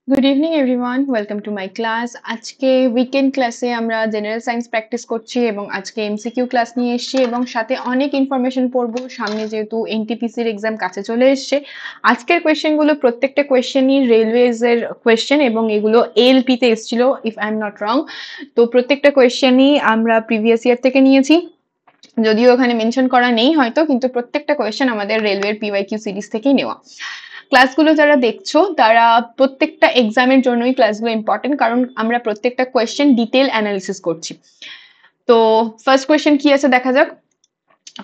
Good evening everyone, welcome to my class. আজকে weekend ক্লাসে আমরা জেনারেল সায়েন্স প্র্যাকটিস করছি এবং আজকে এমসিকিউ ক্লাস নিয়ে এসেছি এবং সাথে অনেক ইনফরমেশন পড়বো। সামনে যেহেতু এনটিপিসির এক্সাম কাছে চলে এসছে, আজকের কোয়েশ্চেনগুলো প্রত্যেকটা কোয়েশ্চেনই রেলওয়েজ এর কোয়েশ্চেন এবং এগুলো এএলপি তে এসেছিল if I am not wrong. তো প্রত্যেকটা কোয়েশ্চেনই আমরা প্রিভিয়াস ইয়ার থেকে নিয়েছি, যদিও ওখানে মেনশন করা নেই হয়তো, কিন্তু প্রত্যেকটা কোয়েশ্চেন আমাদের রেলওয়ের পিওয়াইকিউ সিরিজ থেকেই নেওয়া। ক্লাসগুলো যারা দেখছো তারা প্রত্যেকটা এক্সামের জন্যই ক্লাসগুলো ইম্পর্টেন্ট, কারণ আমরা প্রত্যেকটা কোয়েশ্চেন ডিটেল অ্যানালিসিস করছি। তো ফার্স্ট কোয়েশ্চেন কি আছে দেখা যাক।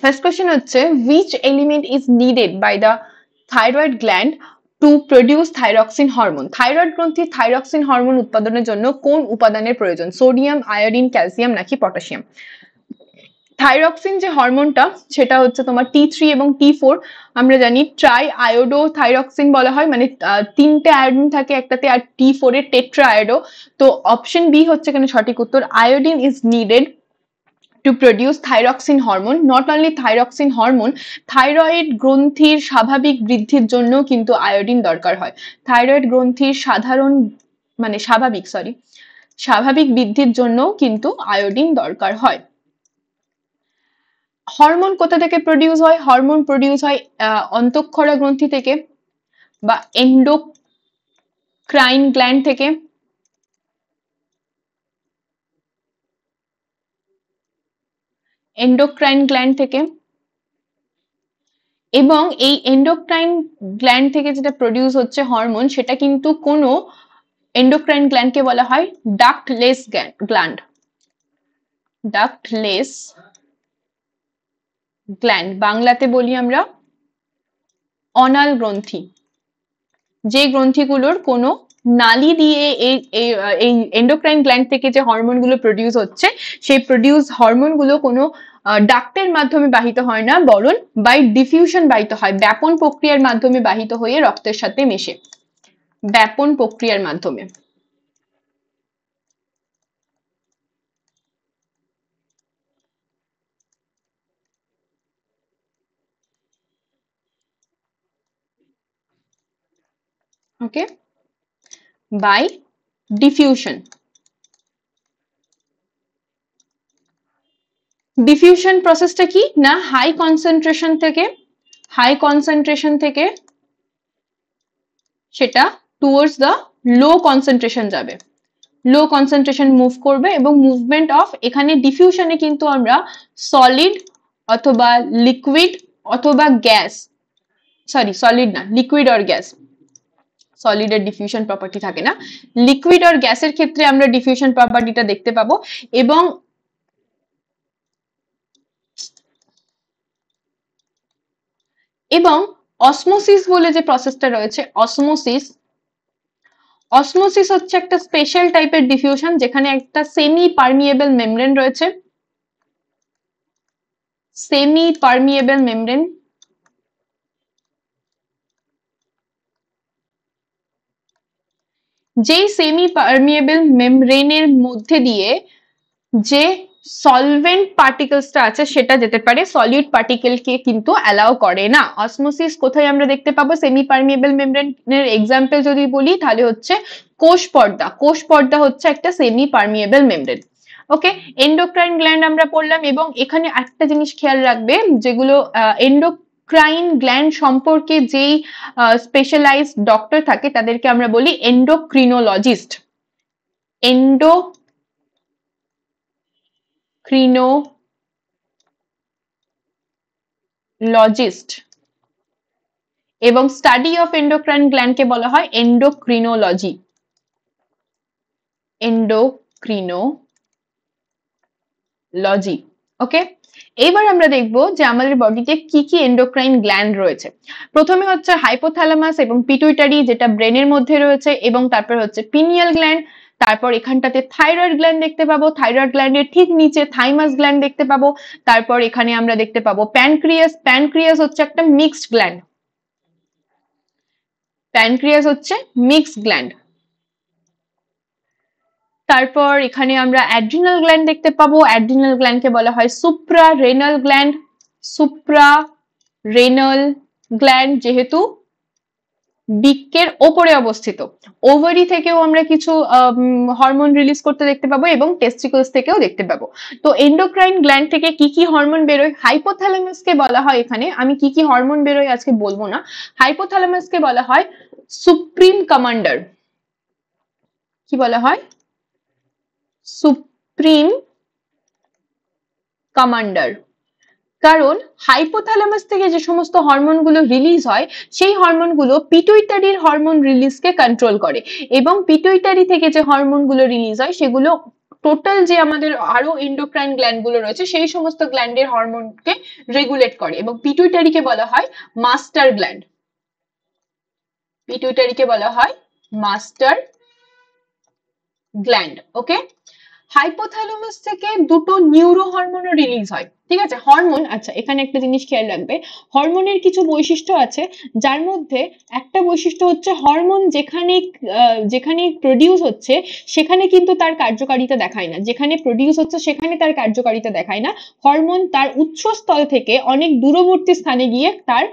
ফার্স্ট কোয়েশ্চেন হচ্ছে, which element is needed by the thyroid gland to produce thyroxine hormone? Thyroid গ্রন্থি থাইরক্সিন হরমোন উৎপাদনের জন্য কোন উপাদানের প্রয়োজন? সোডিয়াম, আয়োডিন, ক্যালসিয়াম নাকি পটাশিয়াম? থাইরক্সিন যে হরমোনটা সেটা হচ্ছে তোমার T3 এবং T4। আমরা জানি ট্রাই আয়োডো থাইরক্সিন বলা হয়, মানে তিনটে আয়োডিন থাকে একটাতে, আর T4 এর টেট্রা আয়োডো। তো অপশন বি হচ্ছে এখানে সঠিক উত্তর। Iodine is needed to produce thyroxine hormone. Not only thyroxine hormone, thyroid গ্রন্থির স্বাভাবিক বৃদ্ধির জন্য কিন্তু আয়োডিন দরকার হয়। থাইরয়েড গ্রন্থির স্বাভাবিক বৃদ্ধির জন্য কিন্তু আয়োডিন দরকার হয়। হরমোন কোথা থেকে প্রডিউস হয়? হরমোন প্রডিউস হয় অন্তঃক্ষরা গ্রন্থি থেকে বা এন্ডোক্রাইন গ্ল্যান্ড থেকে। এন্ডোক্রাইন গ্ল্যান্ড থেকে। এবং এই এন্ডোক্রাইন গ্ল্যান্ড থেকে যেটা প্রডিউস হচ্ছে হরমোন, সেটা কিন্তু কোনো এন্ডোক্রাইন গ্ল্যান্ডকে বলা হয় ডাক্টলেস গ্ল্যান্ড। ডাক্টলেস গ্ল্যান্ড বাংলাতে বলি আমরা অনাল গ্রন্থি। যে গ্রন্থিগুলোর কোনো নালী দিয়ে এই এন্ডোক্রাইন গ্ল্যান্ড থেকে যে হরমোনগুলো প্রডিউস হচ্ছে, সেই প্রডিউস হরমোনগুলো কোনো ডাক্টের মাধ্যমে বাহিত হয় না, বরং বাই ডিফিউশন বাহিত হয়, ব্যাপন প্রক্রিয়ার মাধ্যমে বাহিত হয়ে রক্তের সাথে মেশে, ব্যাপন প্রক্রিয়ার মাধ্যমে। ওকে, বাই ডিফিউশন। ডিফিউশন প্রসেসটা কি না, হাই কনসেন্ট্রেশন থেকে সেটা টুয়ার্ডস দ্য লো কনসেন্ট্রেশন যাবে, লো কনসেন্ট্রেশন মুভ করবে। এবং মুভমেন্ট অফ, এখানে ডিফিউশনে কিন্তু আমরা সলিড অথবা লিকুইড অথবা গ্যাস, সলিড না, লিকুইড অর গ্যাস, সলিডের ডিফিউশন প্রপার্টি থাকে না, লিকুইড অর গ্যাসের ক্ষেত্রে আমরা ডিফিউশন প্রপার্টিটা দেখতে পাবো। এবং অসমোসিস বলে যে প্রসেসটা রয়েছে, অসমোসিস হচ্ছে একটা স্পেশাল টাইপের ডিফিউশন, যেখানে একটা সেমি পারমিয়েবল মেমব্রেন রয়েছে। সেমি পারমিয়েবল মেমব্রেন, যেই সেমি পারমিয়েবল মেমব্রেনের মধ্যে দিয়ে যে সলভেন্ট পার্টিকেলসটা আছে সেটা যেতে পারে, সলিড পার্টিকেলকে কিন্তু অ্যালাউ করে না। অসমোসিস কোথায় আমরা দেখতে পাবো? সেমি পারমিয়েবল মেমব্রেনের এক্সাম্পল যদি বলি তাহলে হচ্ছে কোষ পর্দা। কোষ পর্দা হচ্ছে একটা সেমি পারমিয়েবল মেমব্রেন। ওকে, এন্ডোক্রাইন গ্ল্যান্ড আমরা পড়লাম, এবং এখানে একটা জিনিস খেয়াল রাখবে, যেগুলো এন্ডোক্রাইন গ্ল্যান্ড সম্পর্কে যেই স্পেশালাইজড ডক্টর থাকে তাদেরকে আমরা বলি এন্ডোক্রিনোলজিস্ট। এন্ডোক্রিনোলজিস্ট। এবং স্টাডি অফ এন্ডোক্রাইন গ্ল্যান্ডকে বলা হয় এন্ডোক্রিনোলজি। এন্ডোক্রিনোলজি। ওকে, এবার আমরা দেখবো যে আমাদের বডিতে কি কি এন্ডোক্রাইন গ্ল্যান্ড রয়েছে। প্রথমে হচ্ছে হাইপোথ্যালামাস এবং পিটুইটারি, যেটা ব্রেনের মধ্যে রয়েছে, এবং তারপর হচ্ছে পিনিয়াল গ্ল্যান্ড। তারপর এখানটাতে থাইরয়েড গ্ল্যান্ড দেখতে পাবো, থাইরয়েড গ্ল্যান্ডের ঠিক নিচে থাইমাস গ্ল্যান্ড দেখতে পাবো। তারপর এখানে আমরা দেখতে পাবো প্যানক্রিয়াস। প্যানক্রিয়াস হচ্ছে একটা মিক্সড গ্ল্যান্ড, প্যানক্রিয়াস হচ্ছে মিক্সড গ্ল্যান্ড। তারপর এখানে আমরা অ্যাড্রিনাল গ্ল্যান্ড দেখতে পাবো। অ্যাড্রিনাল গ্ল্যান্ডকে বলা হয় supra renal gland. Supra renal gland, যেহেতু বৃক্কের ওপরে অবস্থিত। ওভারি থেকেও আমরা কিছু হরমোন রিলিজ করতে দেখতে পাবো এবং টেস্টিকলস থেকেও দেখতে পাবো। তো এন্ডোক্রাইন গ্ল্যান্ড থেকে কি কি হরমোন বেরোয়? হাইপোথ্যালামাসকে বলা হয়, এখানে আমি কি কি হরমোন বেরোয় আজকে বলবো না। হাইপোথ্যালামাসকে বলা হয় সুপ্রিম কমান্ডার। কি বলা হয়? Supreme commander. কারণ হাইপোথ্যালামাস থেকে যে সমস্ত হরমোনগুলো রিলিজ হয় সেই হরমোনগুলো পিটুইটারির হরমোন রিলিজকে কন্ট্রোল করে, এবং পিটুইটারি থেকে যে হরমোনগুলো রিলিজ হয় সেগুলো টোটাল যে আমাদের আরো এন্ডোক্রাইন গ্ল্যান্ড গুলো রয়েছে সেই সমস্ত গ্ল্যান্ডের হরমোনকে রেগুলেট করে, এবং পিটুইটারিকে বলা হয় মাস্টার গ্ল্যান্ড। পিটুইটারিকে বলা হয় মাস্টার গ্ল্যান্ড। ওকে, হাইপোথ্যালামাস থেকে দুটো নিউরো হরমোনও রিলিজ হয়। ঠিক আছে, হরমোন, আচ্ছা এখানে একটা জিনিস খেয়াল রাখবে, হরমোনের কিছু বৈশিষ্ট্য আছে, যার মধ্যে একটা বৈশিষ্ট্য হচ্ছে হরমোন যেখানে প্রডিউস হচ্ছে সেখানে কিন্তু তার কার্যকারিতা দেখায় না, যেখানে প্রডিউস হচ্ছে সেখানে তার কার্যকারিতা দেখায় না। হরমোন তার উৎসস্থল থেকে অনেক দূরবর্তী স্থানে গিয়ে তার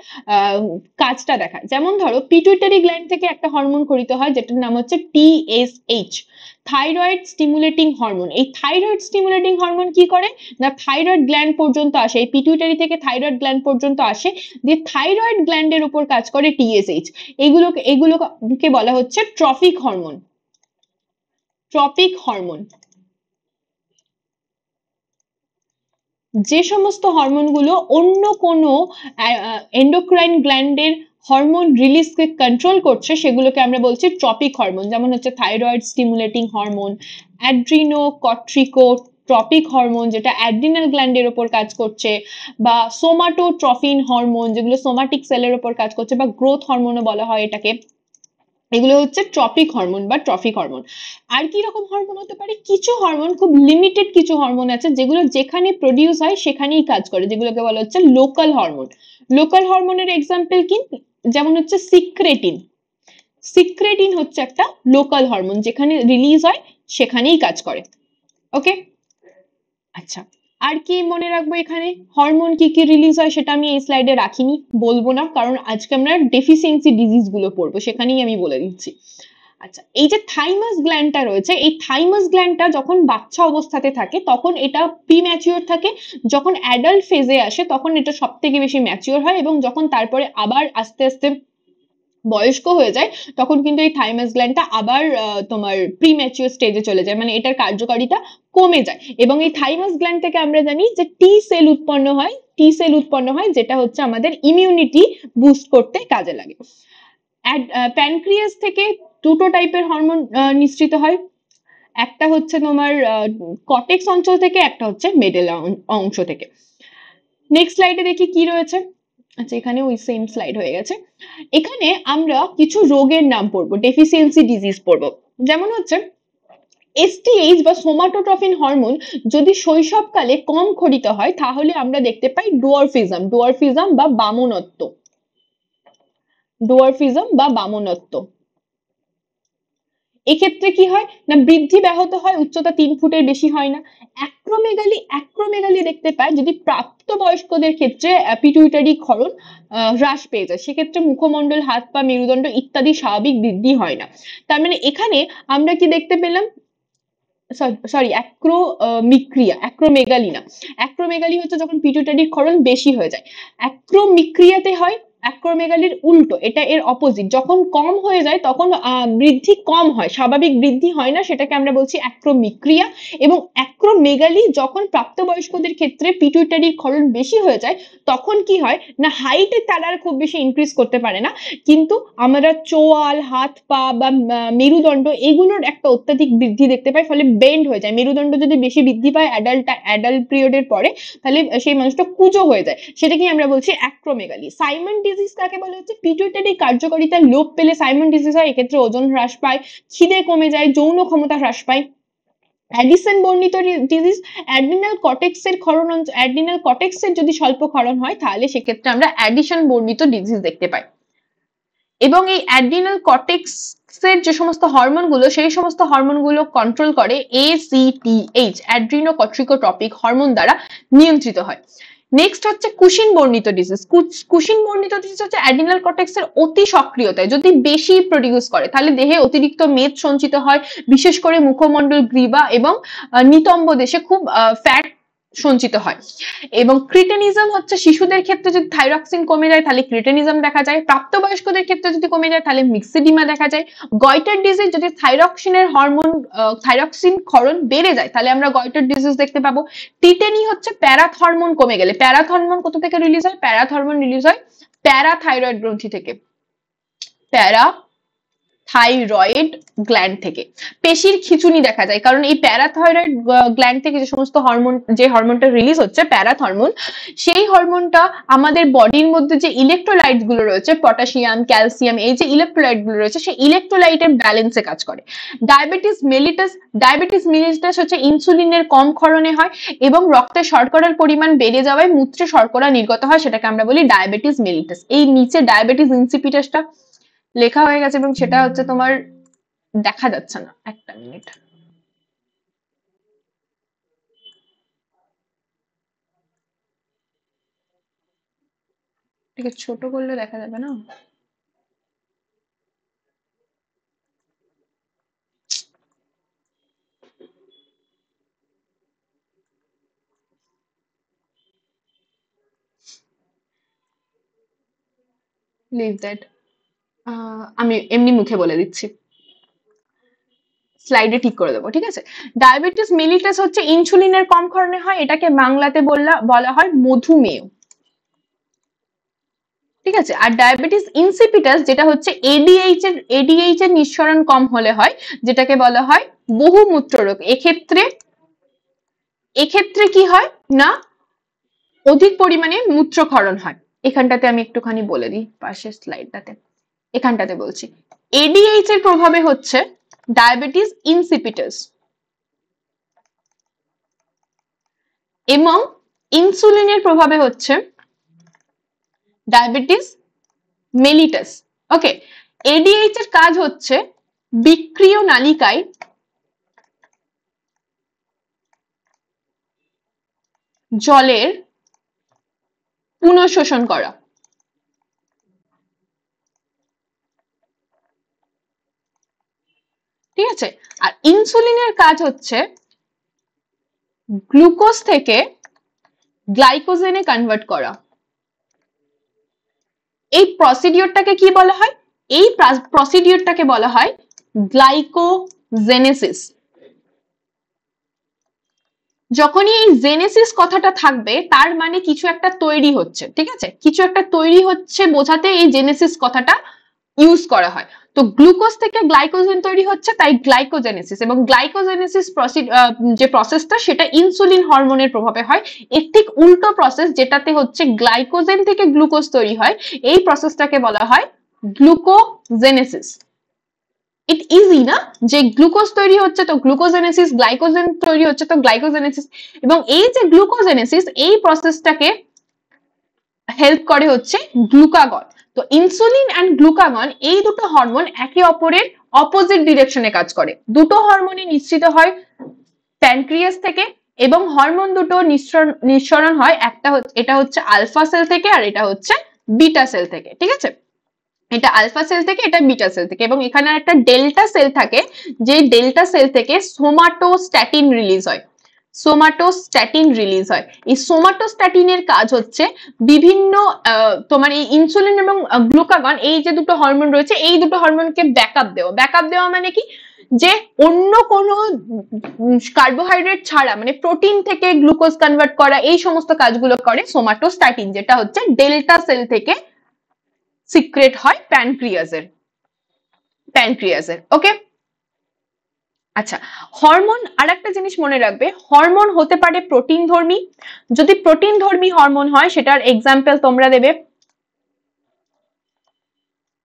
কাজটা দেখায়। যেমন ধরো পিটুইটারি গ্ল্যান্ড থেকে একটা হরমোন খরিত হয় যেটার নাম হচ্ছে TSH, থাইরয়েড স্টিমুলেটিং হরমোন। এই থাইরয়েড স্টিমুলেটিং হরমোন কি করে না, থাইরয়েড গ্ল্যান্ড পর্যন্ত আসে, এই পিটুইটারি থেকে থাইরয়েড গ্ল্যান্ড পর্যন্ত আসে, দিয়ে থাইরয়েড গ্ল্যান্ডের উপর কাজ করে TSH। এগুলোকে বলা হচ্ছে ট্রফিক হরমোন। Tropic hormone. যে সমস্ত হরমোনগুলো অন্য কোনো এন্ডোক্রাইন গ্ল্যান্ডের হরমোন রিলিজকে কন্ট্রোল করছে সেগুলোকে আমরা বলছি ট্রপিক হরমোন। যেমন হচ্ছে thyroid stimulating hormone, adrenocorticotropic hormone যেটা অ্যাড্রিনাল গ্ল্যান্ডের উপর কাজ করছে, বা সোমাটোট্রফিন হরমোন যেগুলো সোমাটিক সেলের উপর কাজ করছে, বা গ্রোথ হরমোনও বলা হয় এটাকে। এগুলো হচ্ছে ট্রপিক হরমোন বা ট্রফিক হরমোন। আর কি রকম হরমোন হতে পারে? কিছু হরমোন, খুব লিমিটেড কিছু হরমোন আছে যেগুলো যেখানে প্রডিউস হয় সেখানেই কাজ করে, যেগুলোকে বলা হচ্ছে লোকাল হরমোন। লোকাল হরমোনের এক্সাম্পল কি? যেমন হচ্ছে সিক্রেটিন। সিক্রেটিন হচ্ছে একটা লোকাল হরমোন, যেখানে রিলিজ হয় সেখানেই কাজ করে। ওকে, আচ্ছা আর কি মনে রাখবো এখানে? হরমোন কি কি রিলিজ হয় সেটা আমি এই স্লাইডে রাখিনি, বলবো না, কারণ আজকে আমরা ডেফিসিয়েন্সি ডিজিজ গুলো পড়বো, সেখানেই আমি বলে দিচ্ছি। আচ্ছা, এই যে থাইমাস গ্ল্যান্ডটা রয়েছে, এই থাইমাস গ্ল্যান্ডটা যখন বাচ্চা অবস্থাতে থাকে তখন এটা প্রিম্যাচিওর থাকে, যখন অ্যাডাল্ট ফেজে আসে তখন এটা সব থেকে বেশি ম্যাচিওর হয়, এবং যখন তারপরে আবার আস্তে আস্তে বয়স্ক হয়ে যায় তখন কিন্তু এই থাইমাস গ্ল্যান্ডটা আবার তোমার প্রিম্যাচিওর স্টেজে চলে যায়, মানে এটার কার্যকারিতা কমে যায়। এবং এই থাইমাস গ্ল্যান্ড থেকে আমরা জানি যে টি সেল উৎপন্ন হয় যেটা হচ্ছে আমাদের ইমিউনিটি বুস্ট করতে কাজে লাগে। প্যানক্রিয়াস থেকে দুটো টাইপের হরমোন নিঃসৃত হয়, একটা হচ্ছে তোমার কর্টেক্স অঞ্চল থেকে, একটা হচ্ছে মেডেল অংশ থেকে। নেক্সট স্লাইডে দেখি কি রয়েছে। আচ্ছা, এখানে ওই সেম স্লাইড হয়ে গেছে। এখানে আমরা কিছু রোগের নাম পড়বো, ডেফিসিয়েন্সি ডিজিজ পড়বো। যেমন হচ্ছে এসটিএইচ বা সোমাটোট্রফিন হরমোন যদি শৈশবকালে কম খরিত হয় তাহলে আমরা দেখতে পাই ডোয়ার্ফিজম বা বামনত্ব। এক্ষেত্রে কি হয় না, বৃদ্ধি ব্যাহত হয়, উচ্চতা 3 ফুটের বেশি হয় না। অ্যাক্রোমেগালি দেখতে পায় যদি প্রাপ্তবয়স্কদের ক্ষেত্রে পিটুইটারি ক্ষরণ হ্রাস পেয়ে যায়, সেক্ষেত্রে মুখমণ্ডল, হাত পা, মেরুদণ্ড ইত্যাদি স্বাভাবিক বৃদ্ধি হয় না। তার মানে এখানে আমরা কি দেখতে পেলাম, সরি অ্যাক্রোমেগালি না, অ্যাক্রোমেগালি হচ্ছে যখন পিটুইটারির ক্ষরণ বেশি হয়ে যায়। অ্যাক্রোমিক্রিয়াতে হয় অ্যাক্রোমেগালির উল্টো, এটা এর অপোজিট, যখন কম হয়ে যায় তখন বৃদ্ধি কম হয়, স্বাভাবিক বৃদ্ধি হয় না, সেটাকে আমরা বলছি অ্যাক্রোমিক্রিয়া। এবং অ্যাক্রোমেগালি যখন প্রাপ্তবয়স্কদের ক্ষেত্রে পিটুইটারির ক্ষরণ বেশি হয়ে যায় তখন কি হয় না, হাইটে তারা আর খুব বেশি ইনক্রিজ করতে পারে না, কিন্তু আমরা চোয়াল, হাত পা বা মেরুদণ্ড এগুলোর একটা অত্যাধিক বৃদ্ধি দেখতে পাই, ফলে বেন্ড হয়ে যায়। মেরুদণ্ড যদি বেশি বৃদ্ধি পায় অ্যাডাল্ট পিরিয়ডের পরে তাহলে সেই মানুষটা কুঁজো হয়ে যায়, সেটাকে আমরা বলছি অ্যাক্রোমেগালি। সাইমন ডিজিজ কাকে বলা হচ্ছে? পিটুইটারি কার্যকারিতা লোপ পেলে সাইমন ডিজিজ হয়, এক্ষেত্রে ওজন হ্রাস পায়, খিদে কমে যায়, যৌন ক্ষমতা হ্রাস পায়। অ্যাডিসন বর্ণিত ডিজিজ, অ্যাড্রিনাল কর্টেক্সের যদি স্বল্প ক্ষরণ হয় তাহলে সেক্ষেত্রে আমরা অ্যাডিশন বর্ণিত ডিজিজ দেখতে পাই। এবং এই অ্যাড্রিনাল কর্টেক্সের যে সমস্ত হরমোনগুলো সেই সমস্ত হরমোনগুলো কন্ট্রোল করে ACTH অ্যাড্রিনোকর্টিকোট্রপিক হরমোন দ্বারা নিয়ন্ত্রিত হয়। নেক্সট হচ্ছে কুশিন বর্ণিত ডিজিজ। কুশিন বর্ণিত ডিজিজ হচ্ছে অ্যাড্রিনাল কর্টেক্সের অতি সক্রিয়তায় যদি বেশি প্রডিউস করে তাহলে দেহে অতিরিক্ত মেদ সঞ্চিত হয়, বিশেষ করে মুখমণ্ডল, গ্রীবা এবং নিতম্ব দেশে খুব ফ্যাট সঞ্চিত হয়। এবং ক্রিটেনিজম হচ্ছে শিশুদের ক্ষেত্রে যদি থাইরক্সিন কমে যায় তাহলে ক্রিটেনিজম দেখা যায়, প্রাপ্তবয়স্কদের ক্ষেত্রে যদি কমে যায় তাহলে মিক্সিডিমা দেখা যায়। গয়টার ডিজিজ যদি থাইরক্সিনের হরমোন থাইরক্সিন ক্ষরণ বেড়ে যায় তাহলে আমরা গয়টার ডিজিজ দেখতে পাবো। টিটেনি হচ্ছে প্যারাথ হরমোন কমে গেলে। প্যারাথ হরমোন কোথা থেকে রিলিজ হয়? প্যারাথ হরমোন রিলিজ হয় প্যারাথাইরয়েড গ্রন্থি থেকে, প্যারা থাইরয়েড গ্ল্যান্ড থেকে। পেশির খিঁচুনি দেখা যায় কারণ এই প্যারাথাইরয়েড গ্ল্যান্ড থেকে যে সমস্ত হরমোন, যে হরমোনটা রিলিজ হচ্ছে প্যারাথ হরমোন, সেই হরমোনটা আমাদের বডির মধ্যে যে ইলেকট্রোলাইট গুলো রয়েছে, পটাশিয়াম, ক্যালসিয়াম, এই যে ইলেকট্রোলাইট গুলো রয়েছে সেই ইলেকট্রোলাইটের ব্যালেন্সে কাজ করে। ডায়াবেটিস মেলিটাস হচ্ছে ইনসুলিনের কম ক্ষরণে হয় এবং রক্তে শর্করার পরিমাণ বেড়ে যাওয়ায় মূত্রে শর্করা নির্গত হয়, সেটাকে আমরা বলি ডায়াবেটিস মেলিটাস। এই নিচে ডায়াবেটিস ইনসিপিটাসটা লেখা হয়ে গেছে এবং সেটা হচ্ছে তোমার দেখা যাচ্ছে না, একটা মিনিট। এটাকে ছোট করলে দেখা যাবে না? লিভ দ্যাট, আমি এমনি মুখে বলে দিচ্ছি, স্লাইডে ঠিক করে দেবো, ঠিক আছে? ডায়াবেটিস মেলিটাস হচ্ছে ইনসুলিনের কম ক্ষরণে হয়, এটাকে বাংলাতে বলা হয় মধুমেহ, ঠিক আছে? আর ডায়াবেটিস ইনসিপিটাস যেটা হচ্ছে এডিএইচ এর নিঃসরণ কম হলে হয়, যেটাকে বলা হয় বহুমূত্র রোগ। এক্ষেত্রে কি হয় না, অধিক পরিমাণে মূত্রক্ষরণ হয়। এখানটাতে আমি একটুখানি বলে দিই, পাশের স্লাইডটাতে, এখানটাতে বলছি। এডিএইচ এর প্রভাবে হচ্ছে ডায়াবেটিস ইনসিপিটাস এবং ইনসুলিনের প্রভাবে হচ্ছে ডায়াবেটিস মেলিটাস। ওকে, এডিএইচ এর কাজ হচ্ছে বিক্রিয় নালিকায় জলের পুনঃশোষণ করা। ঠিক আছে? আর ইনসুলিনের কাজ হচ্ছে গ্লুকোজ থেকে গ্লাইকোজেনে কনভার্ট করা। এই প্রসিডিওরটাকে কি বলা হয়? এই প্রসিডিওরটাকে বলা হয় গ্লাইকোজেনেসিস। যখনই এই জেনেসিস কথাটা থাকবে তার মানে কিছু একটা তৈরি হচ্ছে, ঠিক আছে? কিছু একটা তৈরি হচ্ছে বোঝাতে এই জেনেসিস কথাটা ইউজ করা হয়। তো গ্লুকোজ থেকে গ্লাইকোজেন তৈরি হচ্ছে, তাই গ্লাইকোজেনেসিস। এবং গ্লাইকোজেনেসিস যে প্রসেসটা সেটা ইনসুলিন হরমোনের প্রভাবে হয়। এর ঠিক উল্টো প্রসেস যেটাতে হচ্ছে গ্লাইকোজেন থেকে গ্লুকোজ তৈরি হয়, এই প্রসেসটাকে বলা হয় গ্লুকোজেনেসিস। ইট ইজি না, যে গ্লুকোজ তৈরি হচ্ছে তো গ্লুকোজেনেসিস, গ্লাইকোজেন তৈরি হচ্ছে তো গ্লাইকোজেনেসিস। এবং এই যে গ্লুকোজেনেসিস, এই প্রসেসটাকে হেল্প করে হচ্ছে গ্লুকাগন। তো ইনসুলিন এন্ড গ্লুকাগন এই দুটো হরমোন একে অপরের অপোজিট ডিরেকশনে কাজ করে। দুটো হরমোনই নিঃসৃত হয় প্যানক্রিয়াস থেকে এবং হরমোন দুটো নিঃসরণ হয়, এটা হচ্ছে আলফা সেল থেকে আর এটা হচ্ছে বিটা সেল থেকে, ঠিক আছে? এটা আলফা সেল থেকে, এটা বিটা সেল থেকে, এবং এখানে একটা ডেল্টা সেল থাকে, যে ডেল্টা সেল থেকে সোমাটোস্ট্যাটিন রিলিজ হয়। সোমাটোস্ট্যাটিন রিলিজ হয়। এই সোমাটোস্ট্যাটিনের কাজ হচ্ছে বিভিন্ন তোমার এই ইনসুলিন এবং গ্লুকাগন, এই যে দুটো হরমোন রয়েছে এই দুটো হরমোনকে ব্যাকআপ দেওয়া। ব্যাকআপ দেওয়া মানে কি, যে অন্য কোনো কার্বোহাইড্রেট ছাড়া মানে প্রোটিন থেকে গ্লুকোজ কনভার্ট করা, এই সমস্ত কাজগুলো করে সোমাটোস্ট্যাটিন, যেটা হচ্ছে ডেল্টা সেল থেকে সিক্রেট হয় প্যানক্রিয়াসের। ওকে, আচ্ছা, হরমোন আর একটা জিনিস মনে রাখবে, হরমোন হতে পারে প্রোটিন ধর্মী। যদি প্রোটিন ধর্মী হরমোন হয় সেটার এক্সাম্পল তোমরা দেবে,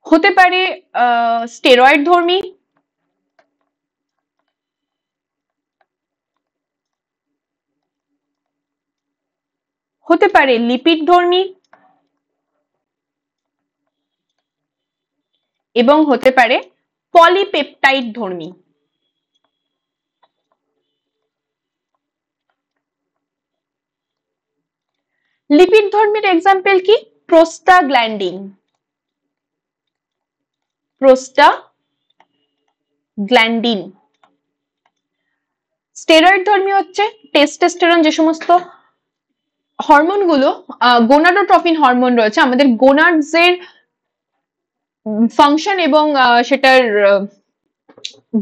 হতে পারে স্টেরয়েড ধর্মী, হতে পারে লিপিড ধর্মী, এবং হতে পারে পলিপেপটাইড ধর্মী। লিপিড ধর্মীর এক্সাম্পল কি? Prostaglandin, prostaglandin. স্টেরয়েড ধর্মী হচ্ছে টেস্টোস্টেরন, যে সমস্ত হরমোন গুলো গোনাডোট্রফিন হরমোন রয়েছে, আমাদের গোনাডস এর ফাংশন এবং সেটার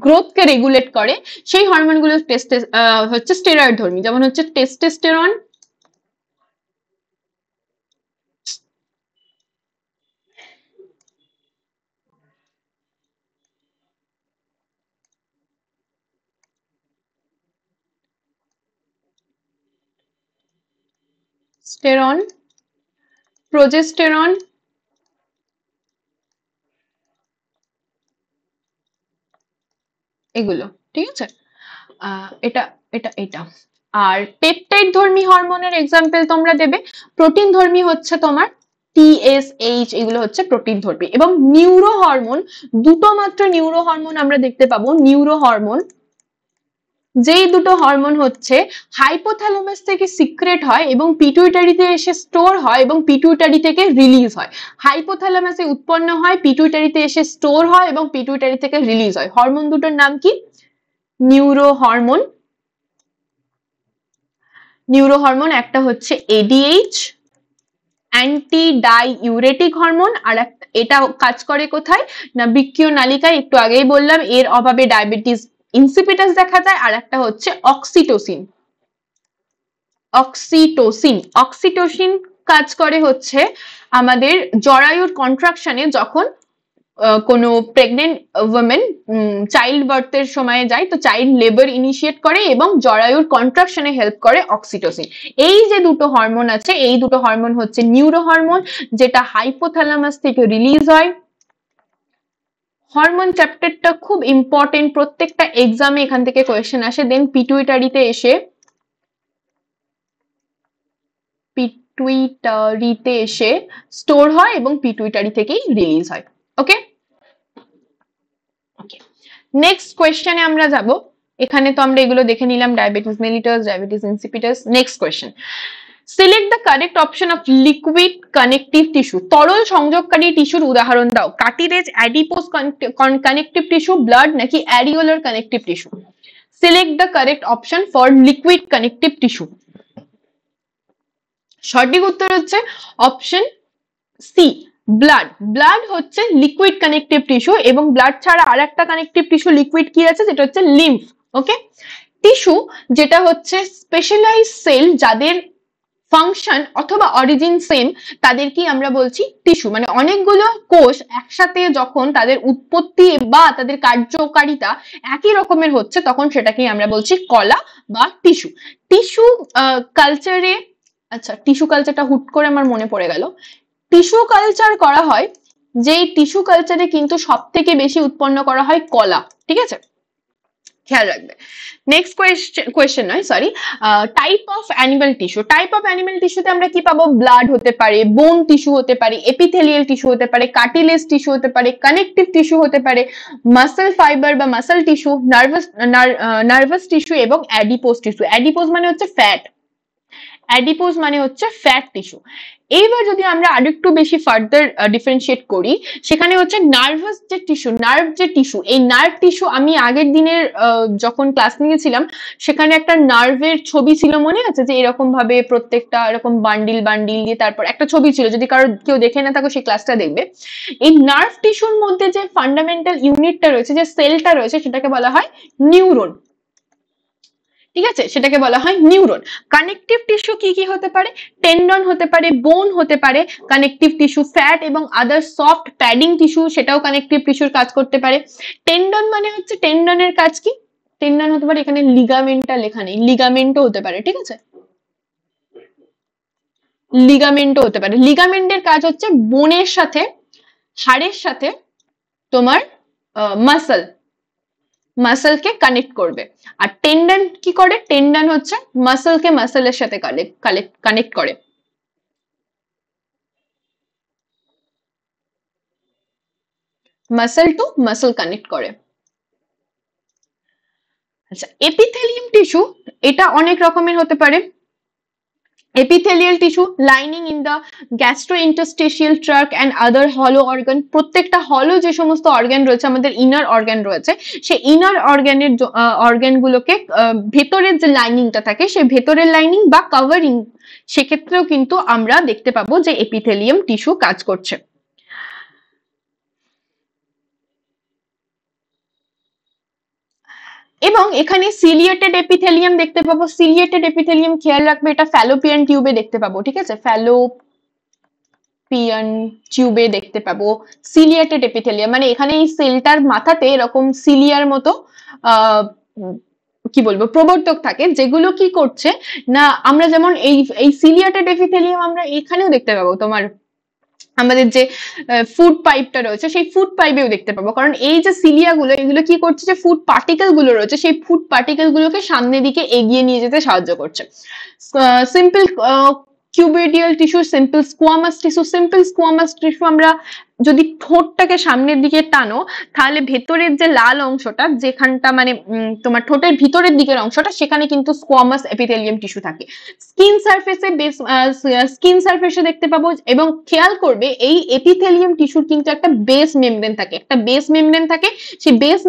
গ্রোথ কে রেগুলেট করে, সেই হরমোন গুলো হচ্ছে স্টেরয়েড ধর্মী, যেমন হচ্ছে টেস্টোস্টেরন, স্টেরন, প্রোজেস্টেরন, এগুলো, ঠিক আছে। এটা এটা এটা আর পেপটাইড ধর্মী হরমোনের এক্সাম্পল তোমরা দেবে। প্রোটিন ধর্মী হচ্ছে তোমার TSH, এগুলো হচ্ছে প্রোটিন ধর্মী। এবং নিউরো হরমোন, দুটো মাত্র নিউরো হরমোন আমরা দেখতে পাবো। নিউরো হরমোন, যেই দুটো হরমোন হচ্ছে হাইপোথ্যালামাস থেকে সিক্রেট হয় এবং পিটুইটারিতে এসে স্টোর হয় এবং পিটুইটারি থেকে রিলিজ হয়। হাইপোথ্যালামাসে উৎপন্ন হয়, পিটুইটারিতে এসে স্টোর হয় এবং পিটুইটারি থেকে রিলিজ হয়। হরমোন দুটোর নাম কি? Neuro hormone. নিউরো হরমোন একটা হচ্ছে ADH, অ্যান্টি ডাইউরেটিক হরমোন, আর এটা কাজ করে কোথায় না বৃক্কীয় নালিকায়, একটু আগেই বললাম এর অভাবে ডায়াবেটিস ইনসিপিটাস দেখা যায়। আর একটা হচ্ছে অক্সিটোসিন। অক্সিটোসিন, অক্সিটোসিন কাজ করে হচ্ছে আমাদের জরায়ুর কন্ট্রাকশনে, যখন কোনো প্রেগনেন্ট ওমেন চাইল্ড বার্থের সময় যায়, তো চাইল্ড লেবার ইনিশিয়েট করে এবং জরায়ুর কন্ট্রাকশনে হেল্প করে অক্সিটোসিন। এই যে দুটো হরমোন আছে, এই দুটো হরমোন হচ্ছে নিউরো হরমোন, যেটা হাইপোথ্যালামাস থেকে রিলিজ হয়। হরমোন চ্যাপ্টারটা খুব ইম্পর্টেন্ট, প্রত্যেকটা এক্সামে এখান থেকে কোয়েশ্চেন আসে। দেন পিটুইটারিতে এসে স্টোর হয় এবং পিটুইটারি থেকেই রিলিজ হয়। ওকে, নেক্সট কোয়েশ্চেনে আমরা যাব। এখানে তো আমরা এগুলো দেখে নিলাম, diabetes mellitus, diabetes insipidus. Next question, select the correct option of liquid connective tissue. তরল সংযোগকারী টিস্যুর উদাহরণ দাও। Cartilage, adipose connective tissue, blood নাকি areolar connective tissue. Select the correct option for liquid connective tissue. সঠিক উত্তর হচ্ছে অপশন সি, ব্লাড। ব্লাড হচ্ছে লিকুইড কানেকটিভ টিস্যু, এবং ব্লাড ছাড়া আর একটা কানেকটিভ টিস্যু লিকুইড কি আছে, যেটা হচ্ছে লিম্ফ। ওকে, টিস্যু যেটা হচ্ছে স্পেশালাইজ সেল, যাদের ফাংশন অথবা অরিজিন সেম, তাদেরকেই আমরা বলছি টিস্যু। মানে অনেকগুলো কোষ একসাথে যখন তাদের উৎপত্তি বা তাদের কার্যকারিতা একই রকমের হচ্ছে, তখন সেটাকেই আমরা বলছি কলা বা টিস্যু। টিস্যু কালচারে, আচ্ছা টিস্যু কালচারটা হুট করে আমার মনে পড়ে গেল। টিস্যু কালচার করা হয়, যেই টিস্যু কালচারে কিন্তু সব থেকে বেশি উৎপন্ন করা হয় কলা। ঠিক আছে, খেয়াল রাখবে। নেক্সট কোয়েশ্চেন নয়, sorry, type of animal tissue. Type of animal টিস্যুতে আমরা কি পাবো? ব্লাড হতে পারে, বোন টিস্যু হতে পারে, এপিথেলিয়াল টিস্যু হতে পারে, কার্টিলেজ টিস্যু হতে পারে, কানেকটিভ টিস্যু হতে পারে, মাসল ফাইবার বা মাসল টিস্যু, নার্ভাস টিস্যু এবং অ্যাডিপোজ টিস্যু। অ্যাডিপোজ মানে হচ্ছে ফ্যাট, অ্যাডিপোজ মানে হচ্ছে ফ্যাট টিস্যু। এইবার যদি আমরা আরেকটু বেশি ফার্দার ডিফারেন্সিয়েট করি, সেখানে হচ্ছে নার্ভাস যে টিস্যু, নার্ভ যে টিস্যু, এই নার্ভ টিস্যু আমি আগের দিনের যখন ক্লাস নিয়েছিলাম, সেখানে একটা নার্ভের ছবি ছিল, মনে আছে? যে এরকম ভাবে প্রত্যেকটা এরকম বান্ডিল বান্ডিল দিয়ে তারপর একটা ছবি ছিল, যদি কারো কেউ দেখে না থাকো সেই ক্লাসটা দেখবে। এই নার্ভ টিস্যুর মধ্যে যে ফান্ডামেন্টাল ইউনিটটা রয়েছে, যে সেলটা রয়েছে, সেটাকে বলা হয় নিউরন। ঠিক আছে, সেটাকে বলা হয় নিউরন। কানেকটিভ টিস্যু কি কি হতে পারে? টেন্ডন হতে পারে, বোন হতে পারে কানেকটিভ টিস্যু, ফ্যাট এবং আদার সফট প্যাডিং টিস্যু, সেটাও কানেকটিভ টিস্যুর কাজ করতে পারে। টেন্ডন মানে হচ্ছে, টেন্ডনের কাজ কি? টেন্ডন হতে পারে, এখানে লিগামেন্টটা লেখা নেই, লিগামেন্টও হতে পারে। ঠিক আছে, লিগামেন্টও হতে পারে। লিগামেন্টের কাজ হচ্ছে বোনের সাথে, হাড়ের সাথে তোমার মাসল, মাসলকে কানেক্ট করবে। আর টেন্ডন কি করে? টেন্ডন হচ্ছে মাসলকে মাসলের সাথে কানেক্ট করে। মাসল টু মাসল কানেক্ট করে। আচ্ছা, এপিথেলিয়াম টিস্যু এটা অনেক রকমের হতে পারে। epithelial tissue lining in the gastrointestinal tract and other hollow organ, প্রত্যেকটা হলো যে সমস্ত অর্গান রয়েছে আমাদের ইনার অর্গান রয়েছে, সেই ইনার অর্গানের অর্গানগুলোকে ভেতরের যে লাইনিংটা থাকে সেই ভেতরের লাইনিং বা কভারিং, সেক্ষেত্রেও কিন্তু আমরা দেখতে পাবো যে এপিথেলিয়াম টিস্যু কাজ করছে। এবং এখানে সিলিয়েটেড এপিথেলিয়াম দেখতে পাবো। সিলিয়েটেড এপিথেলিয়াম খেয়াল রাখবে এটা ফ্যালোপিয়ান টিউবে দেখতে পাবো, ঠিক আছে, ফ্যালোপিয়ান টিউবে দেখতে পাবো সিলিয়েটেড এপিথেলিয়াম, মানে এখানে এই সেলটার মাথাতে এরকম সিলিয়ার মতো কি বলবো প্রবর্তক থাকে, যেগুলো কি করছে না, আমরা যেমন এই সিলিয়েটেড এপিথেলিয়াম আমরা এখানেও দেখতে পাবো, তোমার আমাদের যে ফুড পাইপটা রয়েছে সেই ফুড পাইপেও দেখতে পাবো, কারণ এই যে সিলিয়া গুলো এগুলো কি করছে, যে ফুড পার্টিকেল গুলো রয়েছে সেই ফুড পার্টিকেল গুলোকে সামনের দিকে এগিয়ে নিয়ে যেতে সাহায্য করছে। Simple cuboidal tissue, simple squamous tissue, simple squamous tissue আমরা যদি ঠোঁটটাকে সামনের দিকে টানো তাহলে ভেতরের যে লাল অংশটা, যেখানটা মানে তোমার ঠোঁটের ভিতরের দিকের অংশটা, সেখানে কিন্তু স্কোয়ামাস এপিথেলিয়াম টিস্যু থাকে। স্কিন সারফেসে স্কিন সারফেসে দেখতে পাবো, এবং খেয়াল করবে এই এপিথেলিয়াম টিস্যুর কিন্তু একটা বেস মেমব্রেন থাকে, একটা বেস মেমব্রেন থাকে, সেই বেস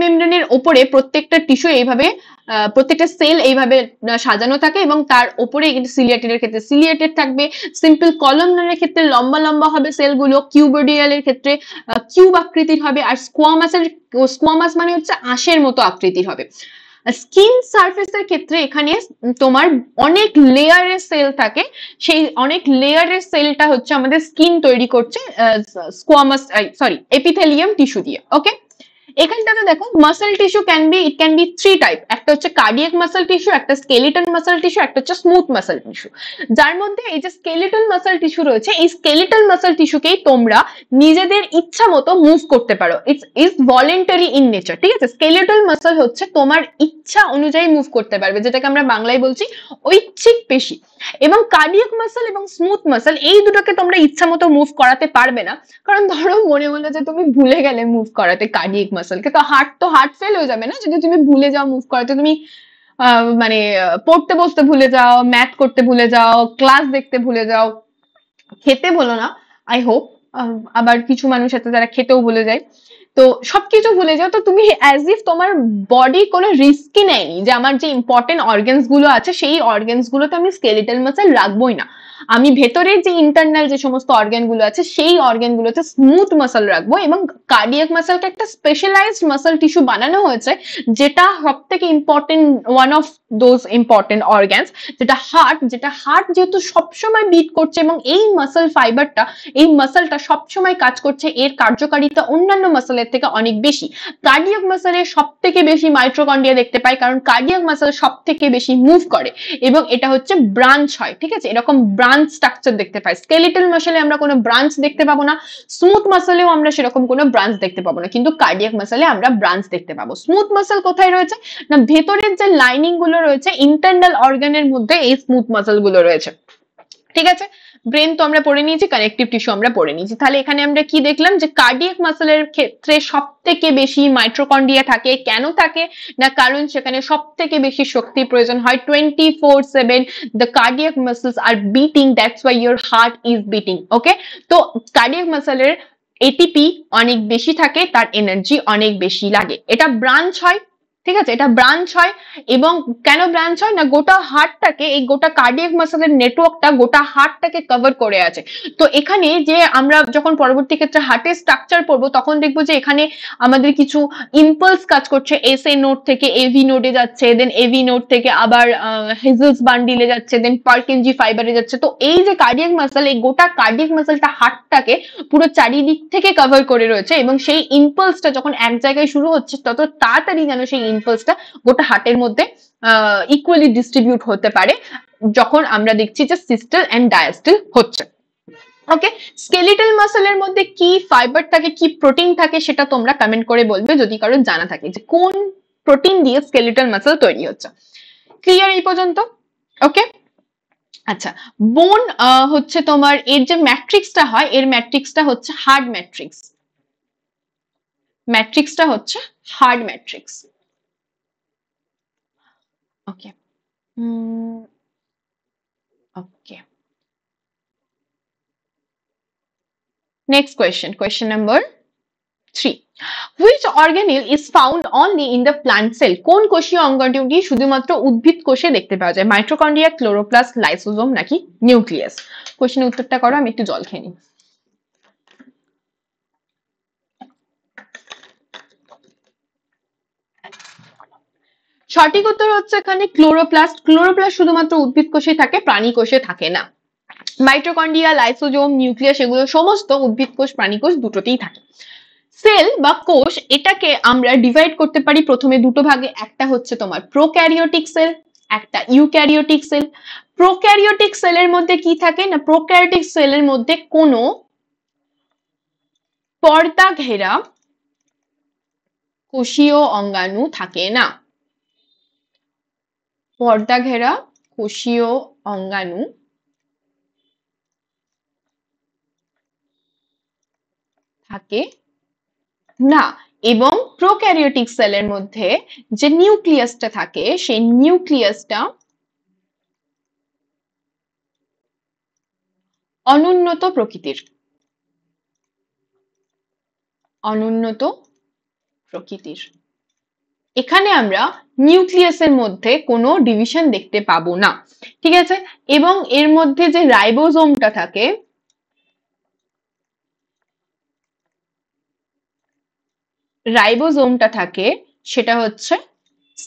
মেমব্রেনের ওপরে প্রত্যেকটা টিস্যু এইভাবে প্রত্যেকটা সেল এইভাবে সাজানো থাকে, এবং তার উপরে কিন্তু সিলিয়েটেডের ক্ষেত্রে সিলিয়েটেড থাকবে, সিম্পল কলামনারের ক্ষেত্রে লম্বা লম্বা হবে সেলগুলো, কিউবোডিয়ালের ক্ষেত্রে কিউব আকৃতির হবে, আর স্কোয়ামাস মানে হচ্ছে আঁশের মতো আকৃতির হবে। স্কিন সারফেসের ক্ষেত্রে এখানে তোমার অনেক লেয়ারের সেল থাকে, সেই অনেক লেয়ারের সেলটা হচ্ছে আমাদের স্কিন তৈরি করছে এপিথেলিয়াম টিস্যু দিয়ে। ওকে, এখানটাতে দেখো muscle tissue it can B three type, একটা হচ্ছে কার্ডিয়াক মাসল টিস্যু, একটা স্কেলিটন মাসল টিস্যু, একটা হচ্ছে স্মুথ মাসল টিস্যু। যার মধ্যে এই যে স্কেলিটল মাসল টিস্যু রয়েছে, এই স্কেলিটল মাসল টিস্যুকেই তোমরা নিজেদের ইচ্ছা মতো মুভ করতে পারো, it's is voluntary in nature, ঠিক আছে। স্কেলিটল মাসল হচ্ছে তোমার ইচ্ছা অনুযায়ী মুভ করতে পারবে, যেটাকে আমরা বাংলায় বলছি ঐচ্ছিক পেশি। এবং কার্ডিয়াক মাসল এবং স্মুথ মাসল এই দুটোকে তোমরা ইচ্ছা মতো মুভ করাতে পারবে না, কারণ ধরো মনে হলো যে তুমি ভুলে গেলে মুভ করাতে কার্ডিয়াক মাসলকে, তো হার্ট ফেল হয়ে যাবে না যদি তুমি ভুলে যাও মুভ করাতে, তুমি মানে পড়তে বসতে ভুলে যাও, ম্যাথ করতে ভুলে যাও, ক্লাস দেখতে ভুলে যাও, খেতে ভুলো না, আই হোপ। আবার কিছু মানুষ আছে যারা খেতেও ভুলে যায়, তো সবকিছু ভুলে যাও, তো তুমি অ্যাজ ইফ তোমার বডি কোনো রিস্কই নেয়নি যে আমার যে ইম্পর্টেন্ট অর্গানস গুলো আছে সেই অর্গানস গুলোতে আমি স্কেলিটাল মাসল রাখবোই না, আমি ভেতরের যে ইন্টারনাল যে সমস্ত অর্গান গুলো আছে সেই অর্গান গুলোতে স্মুথ মাসল রাখবো। এবং কার্ডিয়াক মাসলকে একটা স্পেশালাইজড মাসল টিস্যু বানানো হয়েছে, যেটা সব থেকে important, one of those important organs, যেটা হার্ট যেহেতু সবসময় বিট করছে, এবং এই মাসল ফাইবারটা, এই মাসলটা সবসময় কাজ করছে, এর কার্যকারিতা অন্যান্য মাসলের থেকে অনেক বেশি। কার্ডিয়াক মাসলে সব থেকে বেশি মাইটোকন্ড্রিয়া দেখতে পাই, কারণ কার্ডিয়াক মাসল সব থেকে বেশি মুভ করে, এবং এটা হচ্ছে ব্রাঞ্চ হয়, ঠিক আছে, এরকম ব্রাঞ্চ স্ট্রাকচার দেখতে পাই। স্কেলিটাল মাসলে আমরা কোনো ব্রাঞ্চ দেখতে পাবো না, স্মুথ মাসলেও আমরা সেরকম কোনো ব্রাঞ্চ দেখতে পাবো না, কিন্তু কার্ডিয়াক মাসলে আমরা ব্রাঞ্চ দেখতে পাবো। স্মুথ মাসল কোথায় রয়েছে না, ভেতরের যে লাইনিং গুলো রয়েছে ইন্টারনাল অর্গানের মধ্যে এই স্মুথ মাসল গুলো রয়েছে, ঠিক আছে। ব্রেন তো আমরা পড়ে নিয়েছি, কানেকটিভ টিস্যু আমরা পড়ে নিয়েছি, তাহলে এখানে আমরা কি দেখলাম যে কার্ডিয়াক মাসলের ক্ষেত্রে সব থেকে বেশি মাইটোকন্ড্রিয়া থাকে। কেন থাকে না, কারণ সেখানে সব থেকে বেশি শক্তি প্রয়োজন হয়, 24/7 the cardiac muscles are beating, that's why your heart is beating. ওকে, তো কার্ডিয়াক মাসলের এটিপি অনেক বেশি থাকে, তার এনার্জি অনেক বেশি লাগে, এটা ব্রাঞ্চ হয়, ঠিক আছে, এটা ব্রাঞ্চ হয়। এবং কেন ব্রাঞ্চ হয় না, গোটা হার্টটাকে, এই গোটা কার্ডিয়াক মাসলের নেটওয়ার্কটা গোটা হার্টটাকে কভার করে আছে। তো এখানে যে আমরা যখন পরবর্তী ক্ষেত্রে হার্টের স্ট্রাকচার পড়বো তখন দেখবো যে এখানে আমাদের কিছু ইম্পালস কাজ করছে, এস এ নোড থেকে এভি নোডে যাচ্ছে, দেন এভি নোড থেকে আবার হেজেলস বান্ডিলে যাচ্ছে, দেন পার্কিনজি ফাইবারে যাচ্ছে। তো এই যে কার্ডিয়াক মাসল, এই গোটা কার্ডিয়াক মাসলটা হার্টটাকে পুরো চারিদিক থেকে কভার করে রয়েছে, এবং সেই ইম্পালসটা যখন এক জায়গায় শুরু হচ্ছে তত তাড়াতাড়ি যেন সেই ইম্পালসটা গোটা হার্টের মধ্যে ইকুয়ালি ডিস্ট্রিবিউট হতে পারে, যখন আমরা দেখছি যে সিস্টেল এন্ড ডায়াস্টেল হচ্ছে। ওকে, স্কেলিটাল মাসলের মধ্যে কি ফাইবার থাকে, কি প্রোটিন থাকে, সেটা তোমরা কমেন্ট করে বলবে যদি কারো জানা থাকে যে কোন প্রোটিন দিয়ে স্কেলিটাল মাসল তৈরি হচ্ছে। ক্লিয়ার এই পর্যন্ত? ওকে, আচ্ছা, বোন হচ্ছে তোমার এর যে ম্যাট্রিক্সটা হয়, এর ম্যাট্রিক্সটা হচ্ছে হার্ড ম্যাট্রিক্স, ম্যাট্রিক্সটা হচ্ছে hard matrix. Okay, okay, next question number 3. Which organelle is found only in the plant cell? কোন কোষীয় অঙ্গটি শুধুমাত্র উদ্ভিদ কোষে দেখতে পাওয়া যায়? মাইটোকন্ড্রিয়া, ক্লোরোপ্লাস্ট, লাইসোজোম নাকি নিউক্লিয়াস? কোশ্চেনের উত্তরটা করো, আমি একটু জল খেয়ে নিই। সঠিক উত্তর হচ্ছে এখানে ক্লোরোপ্লাস্ট। ক্লোরোপ্লাস্ট শুধুমাত্র উদ্ভিদ কোষে থাকে, প্রাণী কোষে থাকে না। মাইটোকন্ড্রিয়া, লাইসোজোম, নিউক্লিয়াস এগুলো সমস্ত উদ্ভিদ কোষ, প্রাণী কোষ দুটোতেই থাকে। সেল বা কোষ, এটাকে আমরা ডিভাইড করতে পারি প্রথমে দুটো ভাগে। একটা হচ্ছে তোমার প্রোক্যারিওটিক সেল, একটা ইউক্যারিওটিক সেল। প্রোক্যারিওটিক সেলের মধ্যে কি থাকে না, প্রোক্যারিওটিক সেলের মধ্যে কোনো পর্দা ঘেরা কোষীয় অঙ্গাণু থাকে না। পর্দা ঘেরা কোষীয় অঙ্গাণু থাকে না। এবং প্রোক্যারিওটিক সেলের মধ্যে যে নিউক্লিয়াসটা থাকে, সেই নিউক্লিয়াসটা অনুন্নত প্রকৃতির। অনুন্নত প্রকৃতির। এখানে আমরা নিউক্লিয়াসের মধ্যে কোনো ডিভিশন দেখতে পাবো না, ঠিক আছে। এবং এর মধ্যে যে রাইবোজোমটা থাকে, সেটা হচ্ছে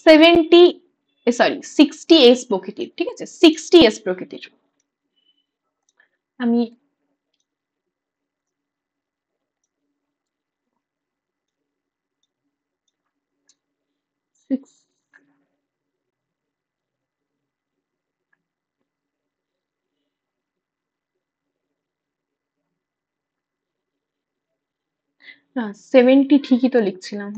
60s প্রকৃতির, ঠিক আছে, 60s প্রকৃতির। আমি না 70 ঠিকই তো লিখছিলাম,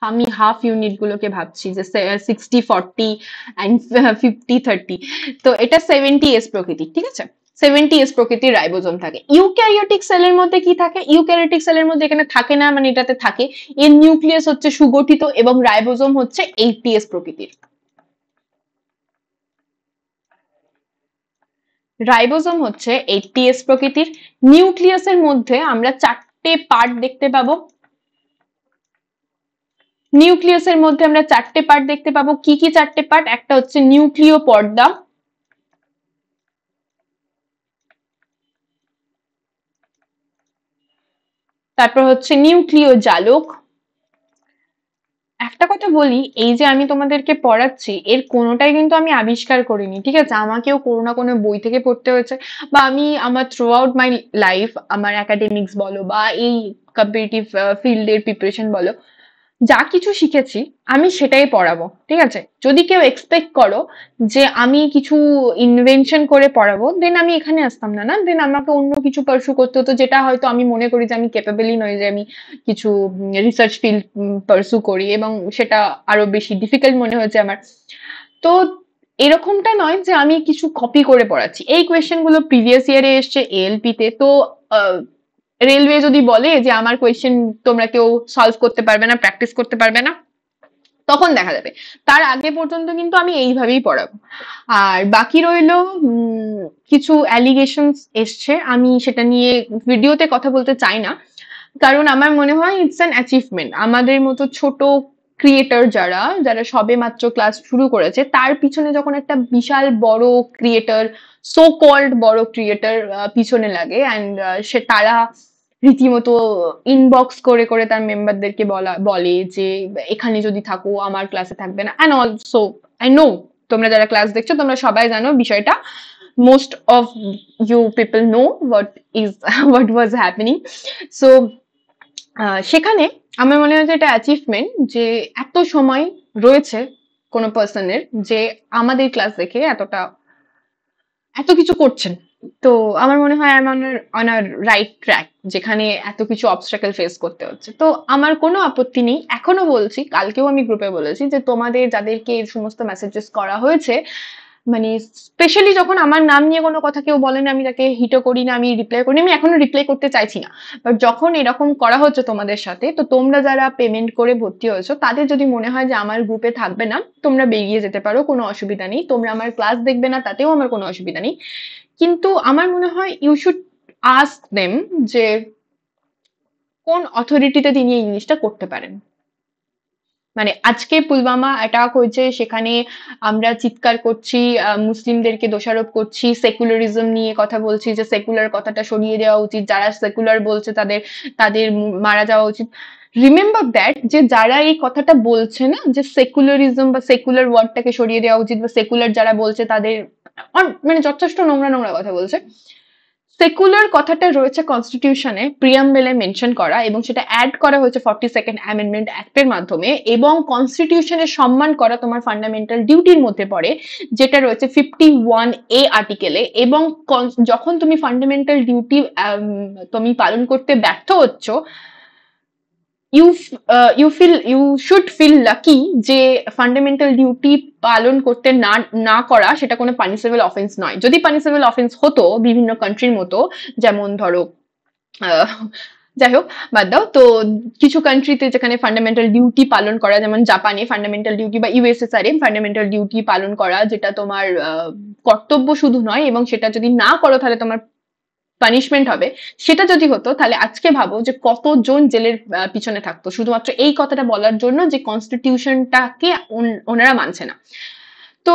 আমি হাফ ইউনিট গুলোকে ভাবছি যে 60-40 অ্যান্ড 50-30, তো এটা 70s প্রকৃতির, ঠিক আছে। 70s প্রকৃতির রাইবোজোম থাকে। ইউক্যারিওটিক সেলের মধ্যে কি থাকে? ইউক্যারিওটিক সেলের মধ্যে এখানে থাকে না, মানে এটাতে থাকে। এর নিউক্লিয়াস হচ্ছে সুগঠিত এবং রাইবোজোম হচ্ছে 80s প্রকৃতির। রাইবোজোম হচ্ছে 80s প্রকৃতির। নিউক্লিয়াসের মধ্যে আমরা 4টে পার্ট দেখতে পাবো। নিউক্লিয়াসের মধ্যে আমরা 4টে পার্ট দেখতে পাবো। কি কি 4টে পার্ট? একটা হচ্ছে নিউক্লিয় পর্দা, তারপর হচ্ছে নিউক্লিয় জালক। একটা কথা বলি, এই যে আমি তোমাদেরকে পড়াচ্ছি, এর কোনোটাই কিন্তু আমি আবিষ্কার করিনি, ঠিক আছে। আমাকেও কোনো না কোনো বই থেকে পড়তে হয়েছে, বা আমি আমার থ্রু আউট মাই লাইফ, আমার একাডেমিক্স বলো বা এই কম্পিটিটিভ ফিল্ডের প্রিপারেশন বলো, যা কিছু শিখেছি আমি সেটাই পড়াবো, ঠিক আছে। যদি কেউ এক্সপেক্ট করো যে আমি কিছু ইনভেনশন করে পড়াবো, দেন আমি এখানে আসতাম না, দেন আমাকে অন্য কিছু পার্সু করতে হতো, যেটা হয়তো আমি মনে করি যে আমি ক্যাপাবলই নই যে আমি কিছু রিসার্চ ফিল্ড পার্সু করি, এবং সেটা আরো বেশি ডিফিকাল্ট মনে হয়েছে আমার। তো এরকমটা নয় যে আমি কিছু কপি করে পড়াচ্ছি। এই কোয়েশ্চেন গুলো প্রিভিয়াস ইয়ারে এসছে এএলপি তে। তো রেলওয়ে যদি বলে যে আমার কোয়েশ্চেন তোমরা কেউ সলভ করতে পারবে না, প্র্যাকটিস করতে পারবে না, তখন দেখা যাবে। তার আগে পর্যন্ত কিন্তু আমি এইভাবেই পড়াবো। আর বাকি রইলো কিছু অ্যালিগেশনস এসছে, আমি সেটা নিয়ে ভিডিওতে কথা বলতে চাই না, কারণ আমার মনে হয় ইটস অ্যান অ্যাচিভমেন্ট। আমাদের মতো ছোট ক্রিয়েটর যারা যারা সবে মাত্র ক্লাস শুরু করেছে, তার পিছনে যখন একটা বিশাল বড় ক্রিয়েটর, সো কল্ড বড় ক্রিয়েটর পিছনে লাগে, অ্যান্ড সে তারা রীতিমতো ইনবক্স করে করে তার মেম্বারদেরকে বলে যে এখানে যদি থাকো আমার ক্লাসে থাকবে না, অ্যান্ড অলসো আই নো তোমরা যারা ক্লাস দেখছো তোমরা সবাই জানো বিষয়টা, most of you people know what is what was happening. So সেখানে আমার মনে হয় যে এটা অ্যাচিভমেন্ট যে এত সময় রয়েছে কোনো পার্সনের যে আমাদের ক্লাস দেখে এত কিছু করছেন। তো আমার মনে হয় I am on a right track, যেখানে এত কিছু অবস্ট্রাকল ফেস করতে হচ্ছে। তো আমার কোনো আপত্তি নেই, এখনো বলছি, কালকেও আমি গ্রুপে বলেছি যে তোমাদের যাদেরকে এই সমস্ত মেসেজেস করা হয়েছে, মানে স্পেশালি যখন আমার নাম নিয়ে কোনো কথা কেউ বলে না, আমি তাকে হিটও করি না, আমি রিপ্লাই করি না, আমি এখনো রিপ্লাই করতে চাইছি না। বাট যখন এরকম করা হচ্ছে তোমাদের সাথে, তো তোমরা যারা পেমেন্ট করে ভর্তি হয়েছো তাদের যদি মনে হয় যে আমার গ্রুপে থাকবে না, তোমরা বেরিয়ে যেতে পারো, কোনো অসুবিধা নেই। তোমরা আমার ক্লাস দেখবে না, তাতেও আমার কোনো অসুবিধা নেই। কিন্তু আমার মনে হয় ইউ শুড আস্ক দেম যে কোন অথরিটিতে তিনি এই জিনিসটা করতে পারেন। মানে আজকে পুলওয়ামা অ্যাটাক হয়েছে, সেখানে আমরা চিৎকার করছি, মুসলিমদেরকে দোষারোপ করছি, সেকুলারিজম নিয়ে কথা বলছি যে সেকুলার কথাটা সরিয়ে দেওয়া উচিত, যারা সেকুলার বলছে তাদের তাদের মারা যাওয়া উচিত। রিমেম্বার দ্যাট যে যারা এই কথাটা বলছে না যে সেকুলারিজম বা সেকুলার ওয়ার্ডটাকে সরিয়ে দেওয়া উচিত, বা সেকুলার যারা বলছে তাদের মানে যথেষ্ট নোংরা নোংরা কথা বলছে। সেকুলার কথাটা রয়েছে কনস্টিটিউশনে প্রিয়াম্বেলে মেনশন করা, এবং সেটা অ্যাড করা হয়েছে 42nd অ্যামেন্ডমেন্ট অ্যাক্টের মাধ্যমে, এবং কনস্টিটিউশনের সম্মান করা তোমার ফান্ডামেন্টাল ডিউটির মধ্যে পড়ে, যেটা রয়েছে 51A আর্টিকেলে। এবং যখন তুমি ফান্ডামেন্টাল ডিউটি তুমি পালন করতে ব্যর্থ হচ্ছ, ইউ শুড ফিল লাকি যে ফান্ডামেন্টাল ডিউটি পালন করতে না না করা সেটা কোনো পানিশেবল অফেন্স নয়। যদি পানিশেবল অফেন্স হতো বিভিন্ন কান্ট্রির মতো, যেমন ধরো যাই হোক বাদ দাও, তো কিছু কান্ট্রিতে যেখানে ফান্ডামেন্টাল ডিউটি পালন করা, যেমন জাপানে ফান্ডামেন্টাল ডিউটি, বা ইউএসএসআর এ ফান্ডামেন্টাল ডিউটি পালন করা, যেটা তোমার কর্তব্য শুধু নয়, এবং সেটা যদি না করো তাহলে তোমার পানিশমেন্ট হবে, সেটা যদি হতো তাহলে আজকে ভাবো যে কতজন জেলের পিছনে থাকতো শুধুমাত্র এই কথাটা বলার জন্য যে কনস্টিটিউশনটাকে ওনারা মানছে না। তো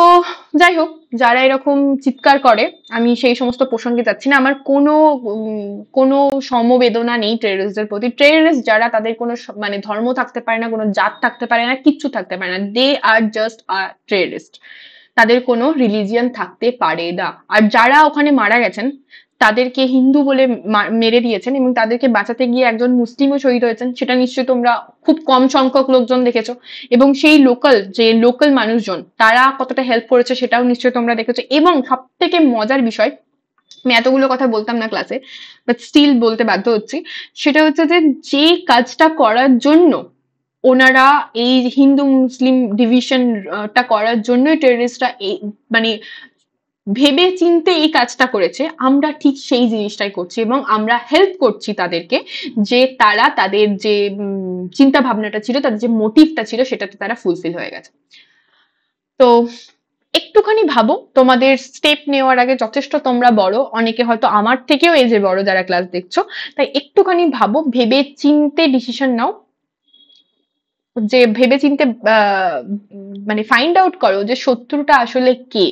যাই হোক, যারা এরকম চিৎকার করে, আমি সেই সমস্ত প্রসঙ্গে যাচ্ছি না। আমার কোনো সমবেদনা নেই টেররিস্টদের প্রতি। টেররিস্ট যারা, তাদের কোনো মানে ধর্ম থাকতে পারে না, কোনো জাত থাকতে পারে না, কিচ্ছু থাকতে পারে না, দে আর জাস্ট আ টেররিস্ট। তাদের কোনো রিলিজিয়ান থাকতে পারে না। আর যারা ওখানে মারা গেছেন তাদেরকে হিন্দু বলে মেরে দিয়েছেন, এবং তাদেরকে বাঁচাতে গিয়ে একজন মুসলিমও শহীদ হয়েছেন, সেটা নিশ্চয়ই তোমরা খুব কম সংখ্যক লোকজন দেখেছো। এবং সেই লোকাল মানুষজন তারা কতটা হেল্প করেছে সেটাও নিশ্চয়ই তোমরা দেখেছো। এবং সব থেকে মজার বিষয়, আমি এতগুলো কথা বলতাম না ক্লাসে, বাট স্টিল বলতে বাধ্য হচ্ছি, সেটা হচ্ছে যে কাজটা করার জন্য ওনারা, এই হিন্দু মুসলিম ডিভিশনটা করার জন্যই টেররিস্টরা মানে ভেবে চিন্তে এই কাজটা করেছে, আমরা ঠিক সেই জিনিসটাই করছি, এবং আমরা হেল্প করছি তাদেরকে, যে তারা তাদের যে চিন্তা ভাবনাটা ছিল, তাদের যে মোটিভটা ছিল, সেটাতে তারা ফুলফিল হয়ে গেছে। তো একটুখানি ভাবো, তোমাদের স্টেপ নেওয়ার আগে, যথেষ্ট তোমরা বড়, অনেকে হয়তো আমার থেকেও এজে বড় যারা ক্লাস দেখছো, তাই একটুখানি ভাবো, ভেবে চিন্তে ডিসিশন নাও, যে ভেবে চিন্তে মানে ফাইন্ড আউট করো যে শত্রুটা আসলে কে।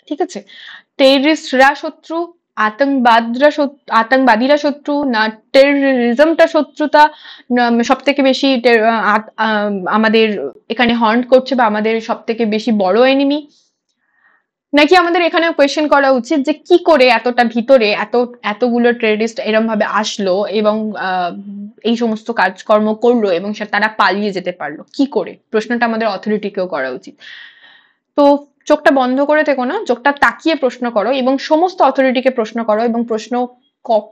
ঠিক আছে? টেররিস্টরা শত্রু, আতঙ্কবাদীরা শত্রু, না টেররিজমটা শত্রুতা সব থেকে বেশি আমাদের এখানে হর্ন করছে, বা আমাদের সব থেকে বেশি বড় এনিমি, নাকি আমাদের এখানে কোয়েশ্চেন করা উচিত যে কি করে এতটা ভিতরে এতগুলো টেররিস্ট এরম ভাবে আসলো, এবং এই সমস্ত কাজকর্ম করলো, এবং তারা পালিয়ে যেতে পারলো কি করে? প্রশ্নটা আমাদের অথরিটিকেও করা উচিত। তো চোখটা বন্ধ করে থেকো না, চোখটা তাকিয়ে প্রশ্ন করো, এবং সমস্ত অথরিটিকে প্রশ্ন করো, এবং প্রশ্ন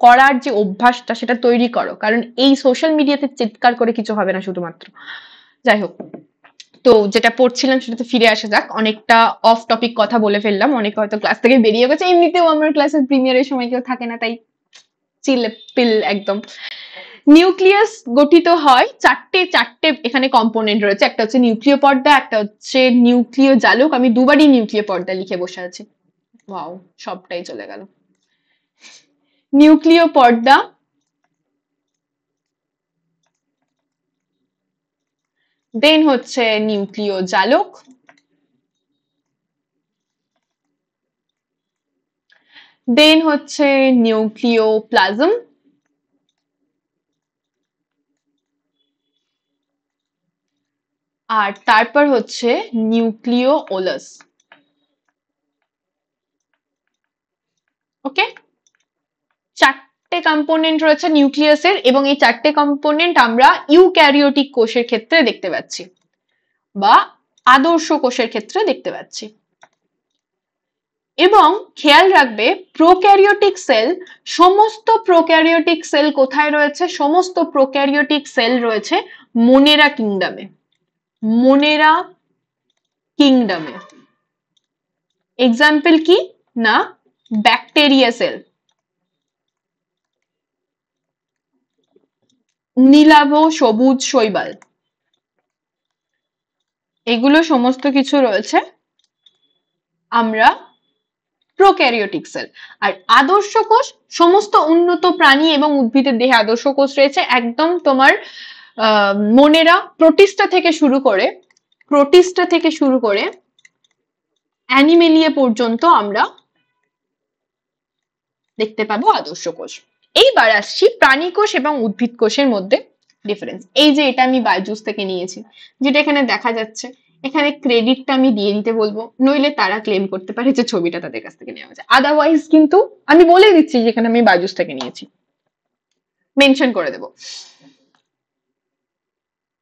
করার যে অভ্যাসটা সেটা তৈরি করো, কারণ এই সোশ্যাল মিডিয়াতে চিৎকার করে কিছু হবে না শুধুমাত্র। যাই হোক, তো যেটা পড়ছিলাম সেটাতে ফিরে আসা যাক। অনেকটা অফ টপিক কথা বলে ফেললাম, অনেকে হয়তো ক্লাস থেকে বেরিয়ে গেছে, এমনিতেও আমার ক্লাসের প্রিমিয়ারের সময় কেউ থাকে না, তাই চিল পিল একদম। নিউক্লিয়াস গঠিত হয় চারটে এখানে কম্পোনেন্ট রয়েছে, একটা হচ্ছে নিউক্লিয় পর্দা, একটা হচ্ছে নিউক্লিয় জালক, আমি দুবারই নিউক্লিয় পর্দা লিখে বসে আছি, ওয়াও সবটাই চলে গেল। নিউক্লিয় পর্দা, দেন হচ্ছে নিউক্লিয় জালক, দেন হচ্ছে নিউক্লিয় প্লাজম, আর তারপর হচ্ছে নিউক্লিয় ওলাস। ওকে, চারটে কম্পোনেন্ট রয়েছে নিউক্লিয়াসের, এবং এই চারটে কম্পোনেন্ট আমরা ইউক্যারিওটিক কোষের ক্ষেত্রে দেখতে পাচ্ছি, বা আদর্শ কোষের ক্ষেত্রে দেখতে পাচ্ছি। এবং খেয়াল রাখবে, প্রোক্যারিওটিক সেল, সমস্ত প্রোক্যারিওটিক সেল কোথায় রয়েছে? সমস্ত প্রোক্যারিওটিক সেল রয়েছে মোনেরা কিংডমে। মোনেরা কিংডমে। এক্সাম্পল কি না ব্যাকটেরিয়া সেল, নীলাভ সবুজ শৈবাল, এগুলো সমস্ত কিছু রয়েছে আমরা প্রোক্যারিওটিক সেল। আর আদর্শ কোষ, সমস্ত উন্নত প্রাণী এবং উদ্ভিদের দেহে আদর্শ কোষ রয়েছে। একদম তোমার মনেরা প্রোটিস্টা থেকে শুরু করে অ্যানিমেলিয়া পর্যন্ত আমরা দেখতে পাবো আদর্শ কোষ। এইবার আসছি প্রাণী কোষ এবং উদ্ভিদ কোষের মধ্যে ডিফারেন্স। এই যে এটা আমি বাইজুস থেকে নিয়েছি, যেটা এখানে দেখা যাচ্ছে, এখানে ক্রেডিটটা আমি দিয়ে দিতে বলবো, নইলে তারা ক্লেম করতে পারে যে ছবিটা তাদের কাছ থেকে নেওয়া হয়েছে। আদারওয়াইজ কিন্তু আমি বলে দিচ্ছি যে এখানে আমি বাইজুস থেকে নিয়েছি, মেনশন করে দেবো।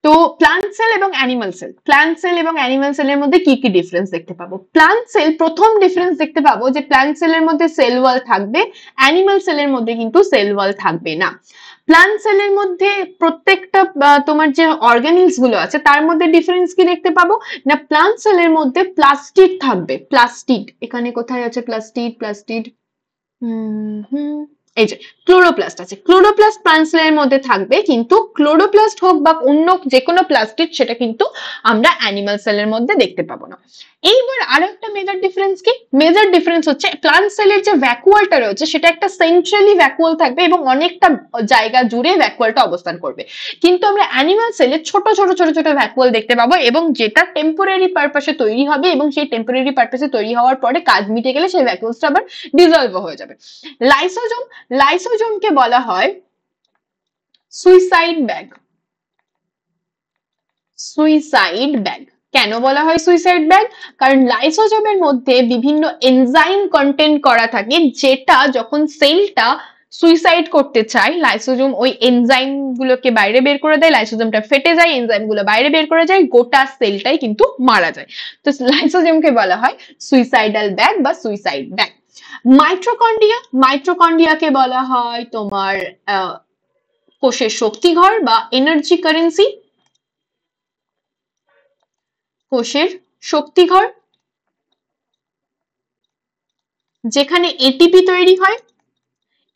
তো প্লান্ট সেল এবং অ্যানিমাল সেল, প্লান্ট সেল এবং অ্যানিমাল সেলের মধ্যে কি কি ডিফারেন্স দেখতে পাবো? প্লান্ট সেল, প্রথম ডিফারেন্স দেখতে পাবো যে প্লান্ট সেলের মধ্যে সেল ওয়াল থাকবে, অ্যানিমাল সেলের মধ্যে কিন্তু সেল ওয়াল থাকবে না। প্লান্ট সেলের মধ্যে প্রত্যেকটা তোমার যে অর্গানিলস গুলো আছে তার মধ্যে ডিফারেন্স কি দেখতে পাবো না, প্লান্ট সেলের মধ্যে প্লাস্টিড থাকবে, প্লাস্টিড, এখানে কোথায় আছে প্লাস্টিড, প্লাস্টিড, এই যে ক্লোরোপ্লাস্ট আছে, ক্লোরোপ্লাস্ট প্লান্ট সেলের মধ্যে থাকবে, কিন্তু ক্লোরোপ্লাস্ট হোক বা অন্য যে কোনো প্লাস্টিড সেটা কিন্তু আমরা অ্যানিমাল সেলের মধ্যে দেখতে পাবো না। এইবার আরো একটা মেজর ডিফারেন্স কি, মেজর ডিফারেন্স হচ্ছে প্লান্ট সেলের যে ভ্যাকুয়ালটা রয়েছে সেটা একটা সেন্ট্রালি ভ্যাকুয়াল থাকবে এবং অনেকটা জায়গা জুড়ে ভ্যাকুয়ালটা অবস্থান করবে, কিন্তু আমরা অ্যানিমাল সেলে ছোট ছোট ছোট ছোট ভ্যাকুয়াল দেখতে পাবো এবং যেটা টেম্পোরারি পারপাসে তৈরি হবে এবং সেই টেম্পোরারি পারপাসে তৈরি হওয়ার পরে কাজ মিটে গেলে সেই ভ্যাকুয়ালসটা আবার ডিজলভ হয়ে যাবে। লাইসোজোম, লাইসোজোমকে বলা হয় সুইসাইড ব্যাগ, সুইসাইড ব্যাগ। কেন বলা হয় সুইসাইড ব্যাগ? কারণ লাইসোজোমের মধ্যে বিভিন্ন এনজাইম কন্টেন্ট করা থাকে, যেটা যখন সেলটা সুইসাইড করতে চায় লাইসোজোম ওই এনজাইম গুলোকে বাইরে বের করে দেয়, লাইসোজোমটা ফেটে যায়, এনজাইম গুলো বাইরে বের করে যায়, গোটা সেলটাই কিন্তু মারা যায়। তো লাইসোজোমকে বলা হয় সুইসাইডাল ব্যাগ বা সুইসাইড ব্যাগ। মাইটোকন্ড্রিয়া, মাইটোকন্ড্রিয়াকে বলা হয় তোমার কোষের শক্তিঘর বা এনার্জি কারেন্সি, কোষের শক্তিঘর, যেখানে এটিপি তৈরি হয়।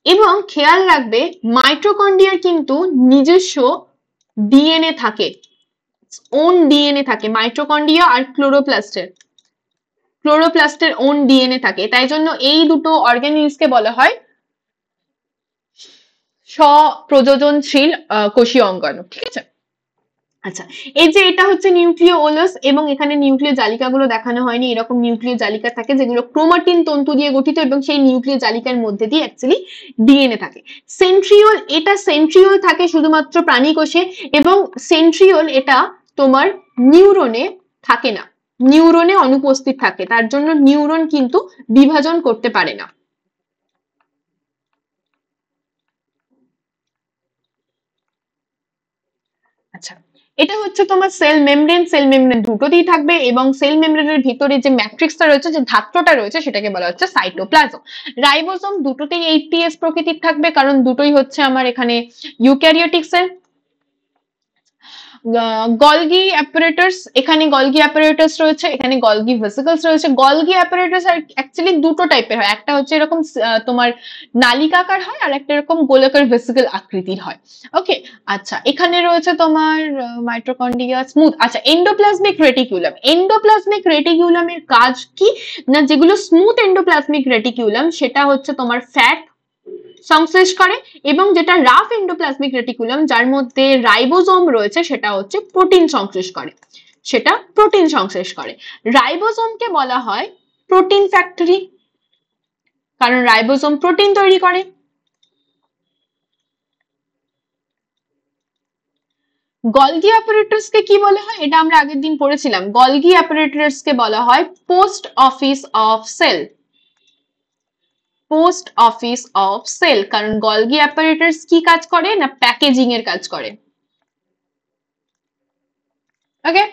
এবং খেয়াল রাখবে মাইটোকন্ড্রিয়ার কিন্তু নিজস্ব ডিএনএ থাকে, ওন ডিএনএ থাকে মাইটোকন্ড্রিয়া আর ক্লোরোপ্লাস্টের, ক্লোরোপ্লাস্টের ওন ডিএনএ থাকে, তাই জন্য এই দুটো অর্গানিলসকে বলা হয় স্বপ্রযোজনশীল কোষীয় অঙ্গাণু, ঠিক আছে। আচ্ছা, এই যে এটা হচ্ছে নিউক্লিওলাস এবং এখানে নিউক্লিয় জালিকাগুলো দেখানো হয়নি, এরকম নিউক্লিয় জালিকা থাকে যেগুলো ক্রোমাটিন তন্তু দিয়ে গঠিত এবং সেই নিউক্লিয় জালিকার মধ্যে দিয়ে অ্যাকচুয়ালি ডিএনএ থাকে। সেন্ট্রিওল, এটা সেন্ট্রিওল থাকে শুধুমাত্র প্রাণী কোষে এবং সেন্ট্রিওল এটা তোমার নিউরনে থাকে না, নিউরনে অনুপস্থিত থাকে, তার জন্য নিউরন কিন্তু বিভাজন করতে পারে না। আচ্ছা, এটা হচ্ছে তোমার সেল মেমব্রেন, সেল মেমব্রেন দুটোতেই থাকবে এবং সেল মেমব্রেনের ভিতরে যে ম্যাট্রিক্সটা রয়েছে, যে ধাত্রটা রয়েছে সেটাকে বলা হচ্ছে সাইটোপ্লাজম। রাইবোসোম দুটোতেই 80s প্রকৃতির থাকবে, কারণ দুটোই হচ্ছে আমার এখানে ইউক্যারিওটিক সেল। গলগি অ্যাপারেটাস, এখানে গলগি অ্যাপারেটাস রয়েছে, এখানে গলগি ভেসিকলস রয়েছে। গলগি অ্যাপারেটাস অ্যাকচুয়ালি দুটো টাইপের হয়, একটা হচ্ছে এরকম তোমার নালিকাকার হয় আর একটা এরকম গোলাকার ভেসিকল আকৃতির হয়। ওকে, আচ্ছা, এখানে রয়েছে তোমার মাইটোকন্ড্রিয়া, স্মুথ। আচ্ছা, এন্ডোপ্লাজমিক রেটিকুলাম, এন্ডোপ্লাজমিক রেটিকুলামের কাজ কি না, যেগুলো স্মুথ এন্ডোপ্লাজমিক রেটিকুলাম সেটা হচ্ছে তোমার ফ্যাট সংশ্লেষ করে এবং যেটা রাফ এন্ডোপ্লাজমিক রেটিকুলাম যার মধ্যে রাইবোজোম রয়েছে সেটা হচ্ছে প্রোটিন সংশ্লেষ করে, সেটা প্রোটিন সংশ্লেষ করে। রাইবোজোমকে বলা হয় প্রোটিন ফ্যাক্টরি, কারণ রাইবোজোম প্রোটিন তৈরি করে। গলগি অ্যাপারেটাসকে কি বলা হয়, এটা আমরা আগের দিন পড়েছিলাম, গলগি অ্যাপারেটাসকে বলা হয় post office of cell, post office of cell, কারণ গলগি অ্যাপারেটাস কি কাজ করে না প্যাকেজিং এর কাজ করে। ওকে,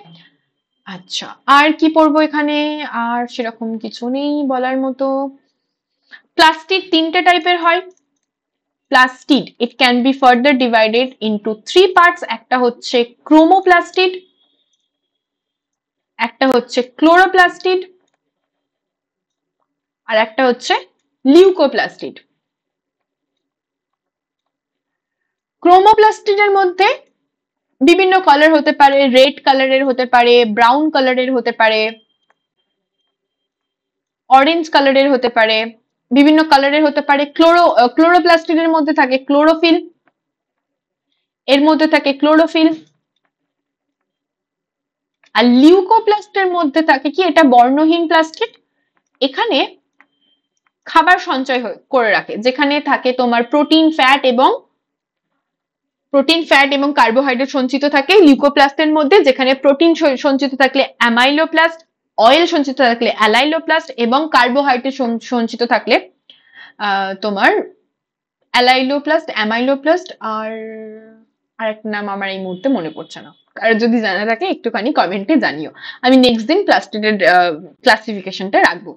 আচ্ছা, আর কি পড়বো এখানে, আর সেরকম কিছু নেই বলার মতো। প্লাস্টিড তিনটে টাইপের হয়, plastid it can B further divided into 3 parts, একটা হচ্ছে ক্রোমোপ্লাস্টিড, একটা হচ্ছে ক্লোরোপ্লাস্টিড আর একটা হচ্ছে লিউকোপ্লাস্টিড। ক্রোমোপ্লাস্টিডের মধ্যে বিভিন্ন কালার হতে পারে, রেড কালারের হতে পারে, ব্রাউন কালারের হতে পারে, অরেঞ্জ কালারের হতে পারে, বিভিন্ন কালারের হতে পারে। ক্লোরোপ্লাস্টিডের মধ্যে থাকে ক্লোরোফিল, এর মধ্যে থাকে ক্লোরোফিল। আর লিউকোপ্লাস্টের মধ্যে থাকে কি, এটা বর্ণহীন প্লাস্টিড, এখানে খাবার সঞ্চয় করে রাখে, যেখানে থাকে তোমার প্রোটিন, ফ্যাট এবং কার্বোহাইড্রেট সঞ্চিত থাকে লিউকোপ্লাস্টের মধ্যে, যেখানে প্রোটিন সঞ্চিত থাকলে অ্যামাইলোপ্লাস্ট, অয়েল সঞ্চিত থাকলে অ্যালাইলোপ্লাস্ট এবং কার্বোহাইড্রেট সঞ্চিত থাকলে তোমার অ্যামাইলোপ্লাস্ট আর আরেকটা নাম আমার এই মুহূর্তে মনে পড়ছে না। আর যদি জানা থাকে একটুখানি কমেন্টে জানিও, আমি নেক্সট দিন প্লাস্টিডের ক্লাসিফিকেশনটা রাখবো।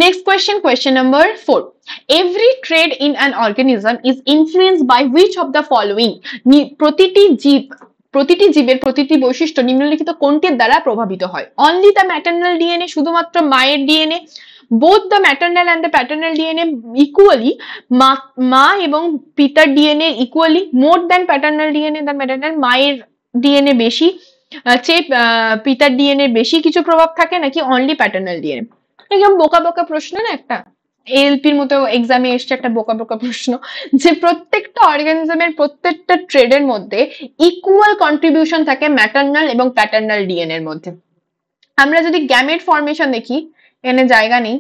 Next question number 4. Every trait in an organism is influenced by which of the following? প্রতিটি জীবের প্রতিটি বৈশিষ্ট্য নিম্নলিখিত কোনটির দ্বারা প্রভাবিত হয়? Only the maternal DNA, শুধুমাত্র মায়ের DNA, both the maternal and the paternal DNA equally, মা এবং পিতার DNA equally, more than paternal DNA than maternal, মায়ের ডিএনএ বেশি, পিতার ডিএনএ বেশি কিছু প্রভাব থাকে, নাকি অনলি প্যাটার্নাল ডিএনএ? একদম বোকা বোকা প্রশ্ন না একটা, এএলপির মতো এক্সামে এসছে একটা বোকা বোকা প্রশ্ন, যে প্রত্যেকটা অর্গানিজমের প্রত্যেকটা ট্রেডের মধ্যে ইকুয়াল কন্ট্রিবিউশন থাকে ম্যাটার্নাল এবং প্যাটার্নাল ডিএনএ এর মধ্যে। আমরা যদি গ্যামেট ফর্মেশন দেখি, এখানে জায়গা নেই,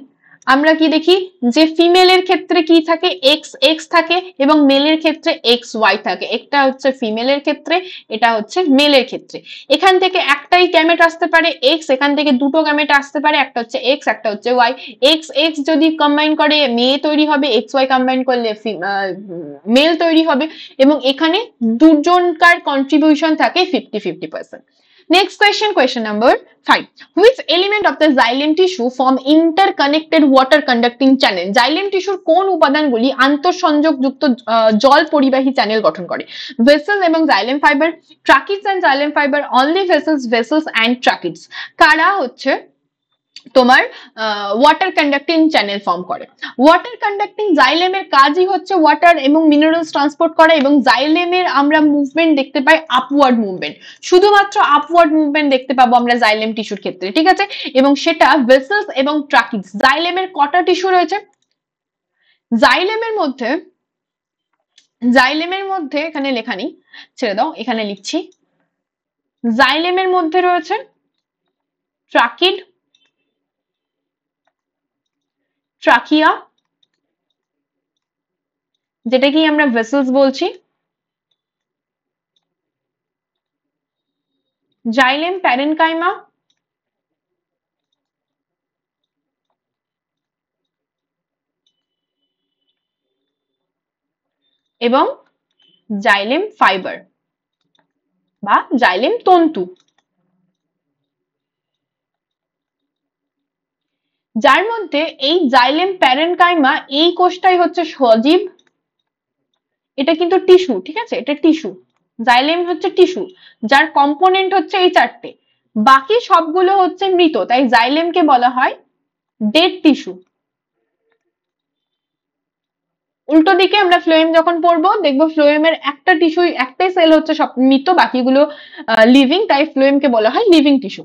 আমরা কি দেখি যে ফিমেলের ক্ষেত্রে কি থাকে, এক্স এক্স থাকে এবং মেলের ক্ষেত্রে এক্স ওয়াই থাকে। একটা হচ্ছে ফিমেলের ক্ষেত্রে, এটা হচ্ছে মেলের ক্ষেত্রে। এখান থেকে একটাই গ্যামেট আসতে পারে এক্স, এখান থেকে দুটো গ্যামেট আসতে পারে, একটা হচ্ছে এক্স, একটা হচ্ছে ওয়াই। এক্স এক্স যদি কম্বাইন করে মেয়ে তৈরি হবে, এক্স ওয়াই কম্বাইন করলে মেল তৈরি হবে, এবং এখানে দুজনকার কন্ট্রিবিউশন থাকে 50-50%। Next question number 5. Which element of the xylem tissue form interconnected water conducting channel? Xylem tissue কোন উপাদানগুলি আন্তঃসংযোগযুক্ত জল পরিবাহী চ্যানেল গঠন করে? Vessels এবং xylem fiber, tracheids and xylem fiber, only vessels and tracheids। কারা হচ্ছে তোমার ওয়াটার কন্ডাক্টিং চ্যানেল ফর্ম করে? ওয়াটার কন্ডাক্টিং জাইলেমের কাজই হচ্ছে ওয়াটার এবং মিনারেলস ট্রান্সপোর্ট করা, এবং জাইলেমের আমরা মুভমেন্ট দেখতে পাই আপওয়ার্ড মুভমেন্ট, শুধুমাত্র আপওয়ার্ড মুভমেন্ট দেখতে পাবো আমরা জাইলেম টিস্যুর ক্ষেত্রে, ঠিক আছে? এবং সেটা ভেসেলস এবং ট্রাকিডস। জাইলেমের কটা টিস্যু রয়েছে? জাইলেমের মধ্যে এখানে লেখা নেই, ছেড়ে দাও, এখানে লিখছি। জাইলেমের মধ্যে রয়েছে ট্রাকিড, ট্রাকিয়া, যেটাকে আমরা ভেসেলস বলছি, জাইলেম প্যারেনকাইমা, এবং জাইলেম ফাইবার বা জাইলেম তন্তু, যার মধ্যে এই জাইলেম প্যারেনকাইমা এই কোষটাই হচ্ছে সজীব। এটা কিন্তু টিস্যু, ঠিক আছে, এটা টিস্যু, জাইলেম হচ্ছে টিস্যু, যার কম্পোনেন্ট হচ্ছে এই চারটে, বাকি সবগুলো হচ্ছে মৃত, তাই জাইলেমকে বলা হয় ডেড টিস্যু। উল্টো দিকে আমরা ফ্লোয়েম যখন পড়বো দেখবো ফ্লোয়েমের একটা টিস্যু, একটাই সেল হচ্ছে সব মৃত, বাকিগুলো লিভিং, তাই ফ্লোয়েমকে বলা হয় লিভিং টিস্যু।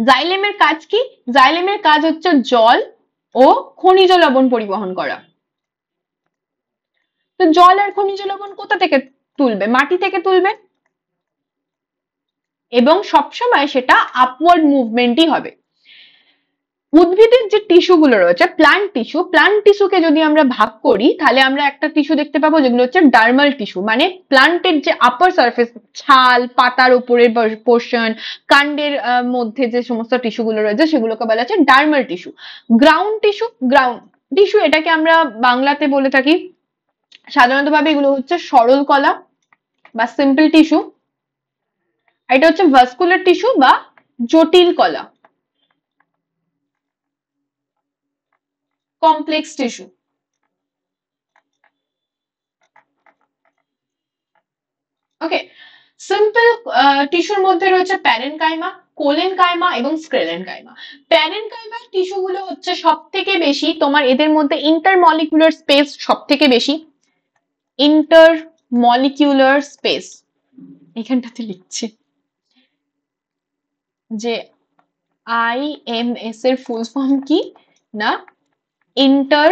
জাইলেমের কাজ কি? জাইলেমের কাজ হচ্ছে জল ও খনিজ লবণ পরিবহন করা। তো জল আর খনিজ লবণ কোথা থেকে তুলবে? মাটি থেকে তুলবে, এবং সবসময় সেটা আপওয়ার্ড মুভমেন্টই হবে। উদ্ভিদের যে টিস্যু গুলো রয়েছে, প্লান্ট টিস্যুকে যদি আমরা ভাগ করি, তাহলে আমরা একটা টিস্যু দেখতে পাবো যেগুলো হচ্ছে ডার্মাল টিস্যু, মানে প্লান্টের যে আপার সারফেস, ছাল, পাতার উপরের পোর্শন, কাণ্ডের মধ্যে যে সমস্ত টিস্যু গুলো রয়েছে সেগুলোকে বলা হচ্ছে ডার্মাল টিস্যু। গ্রাউন্ড টিস্যু এটাকে আমরা বাংলাতে বলে থাকি সাধারণত ভাবে, এগুলো হচ্ছে সরল কলা বা সিম্পল টিস্যু, এটা হচ্ছে ভাস্কুলার টিস্যু বা জটিল কলা, কমপ্লেক্স টিস্যু। ওকে, সিম্পল টিস্যুর মধ্যে রয়েছে প্যারেনকাইমা, কোলেনকাইমা এবং স্ক্লেরেনকাইমা। প্যারেনকাইমার টিস্যুগুলো হচ্ছে সব থেকে বেশি তোমার এদের মধ্যে ইন্টারমলিকুলার স্পেস সব থেকে বেশি, ইন্টারমলিকুলার স্পেস এখানটাতে লিখছি যে আইএমএস এর ফুল ফর্ম কি না, ইন্টার